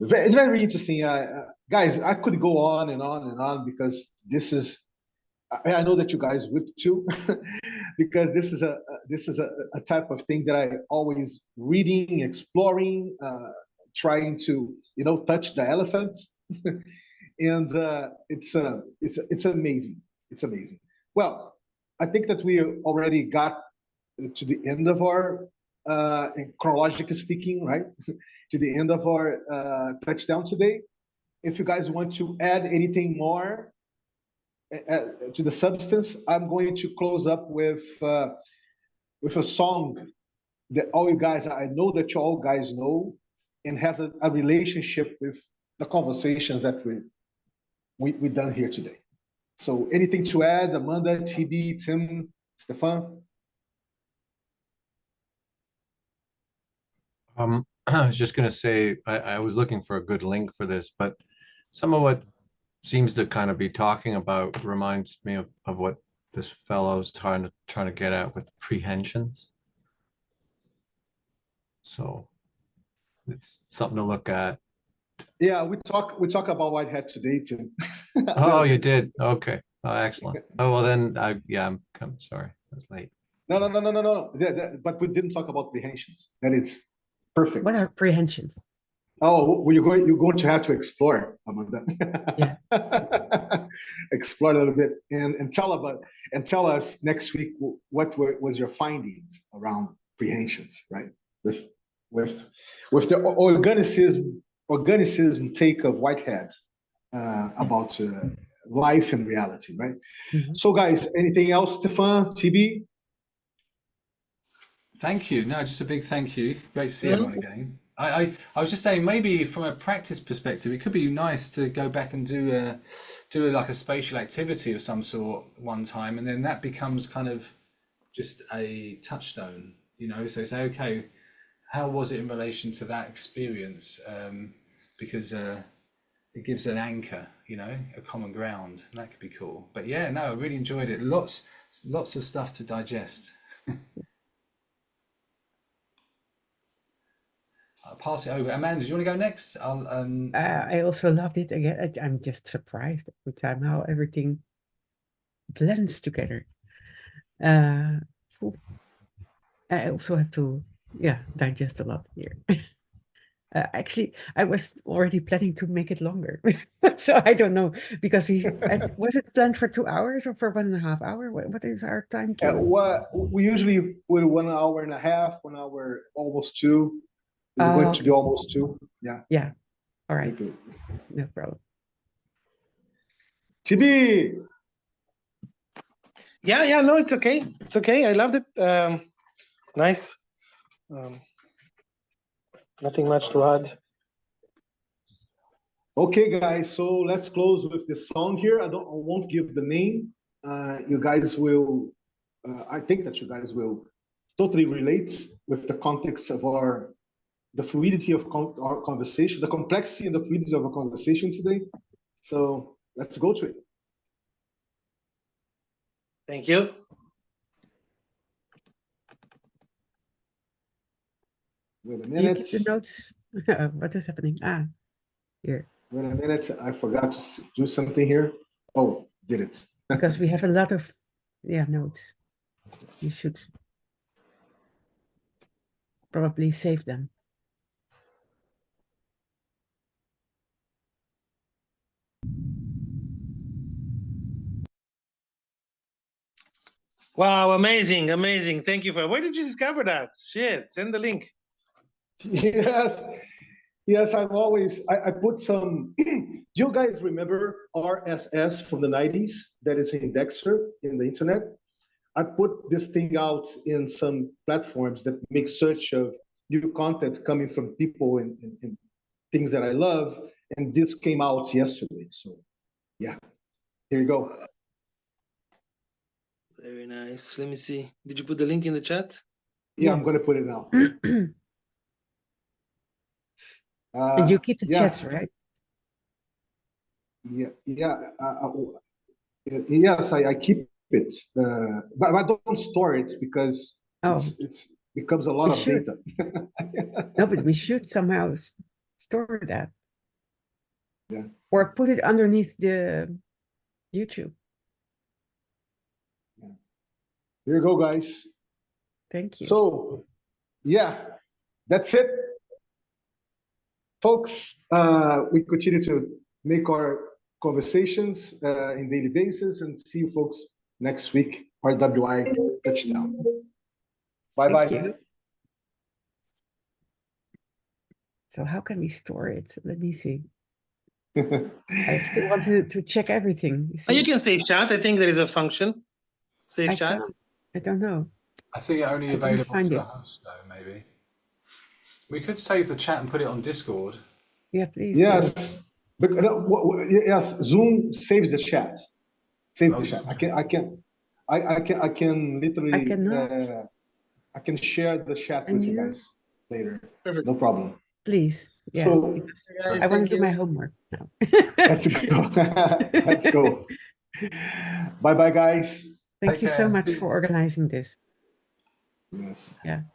it's very interesting. Guys, I could go on and on and on because this is, I know that you guys would too, because this is a type of thing that I always reading, exploring, trying to touch the elephant. And it's amazing. It's amazing. Well, I think that we already got to the end of our, chronologically speaking, right? To the end of our touchdown today. If you guys want to add anything more to the substance, I'm going to close up with a song that all you guys, I know that you all guys know, and has a relationship with the conversations that we done here today. So anything to add, Amanda, TB, Tim, Stefan? I was just going to say, I was looking for a good link for this, but some of what seems to kind of be talking about reminds me of what this fellow's trying to get at with prehensions. So it's something to look at. Yeah, we talk about Whitehead today, Tim. Oh, you did? Okay. Oh, excellent. Oh, well then, I'm sorry. I was late. No. But we didn't talk about prehensions. That is perfect. What are prehensions? Oh, well, you're going to have to explore, Amanda. Yeah. Explore a little bit and tell us next week what was your findings around apprehensions, right? With the organicism take of Whitehead about life and reality, right? Mhm. So, guys, anything else, Stefan, TB? Thank you. No, just a big thank you. Great to see everyone again. I was just saying, maybe from a practice perspective, it could be nice to go back and do like a spatial activity of some sort one time, and then that becomes kind of just a touchstone, you know. So say, okay, how was it in relation to that experience? Because it gives an anchor, you know, a common ground, and that could be cool. But yeah, no, I really enjoyed it. Lots of stuff to digest. I'll pass it over. Amanda, do you want to go next? I also loved it again. I'm just surprised every time how everything blends together. Phew. I also have to, digest a lot here. Actually, I was already planning to make it longer, so I don't know because was it planned for 2 hours or for 1.5 hours? What is our time cue? What we usually put 1 hour and a half, 1 hour, almost 2. It's going to be almost 2. Yeah. Yeah. All right. No problem. TB. Yeah, no, it's okay. It's okay. I loved it. Nice. Nothing much to add. Okay, guys. So let's close with this song here. I won't give the name. You guys will. I think that you guys will totally relate with the context of the fluidity of our conversation, the complexity and the fluidity of our conversation today. So let's go to it. Thank you. Wait a Do you minute. keep the notes? What is happening? Here. Wait a minute. I forgot to do something here. Oh, did it. Because we have a lot of notes. You should probably save them. Wow, amazing. Thank you for. Where did you discover that? Shit, send the link. Yes, I put some. Do you guys remember RSS from the 90s? That is an indexer in the internet. I put this thing out in some platforms that make search of new content coming from people and things that I love. And this came out yesterday. So yeah, here you go. Very nice. Let me see. Did you put the link in the chat? Yeah, I'm going to put it now. And you keep the chats, right? Yes, I keep it, but I don't store it because it's becomes a lot of data. No, but we should somehow store that. Yeah. Or put it underneath the YouTube. Yeah. Here you go, guys. Thank you. So, yeah, that's it, folks. We continue to make our conversations in daily basis and see you folks next week. RWI touchdown. Bye-bye. Thank you. So how can we store it? Let me see. I still want to check everything. You can save chat. I think there is a function. Save chat. I don't know. I think it's only available to the host, though, maybe. We could save the chat and put it on Discord. Yeah, please. Yes. But, yes, Zoom saves the chat. Save the chat. I can literally. I can share the chat with you guys later. Perfect. No problem. Please. Yeah. So, guys, I want to do my homework now. Let's go. Let's go. Bye-bye, guys. Thank you so much for organizing this. Yes. Yeah.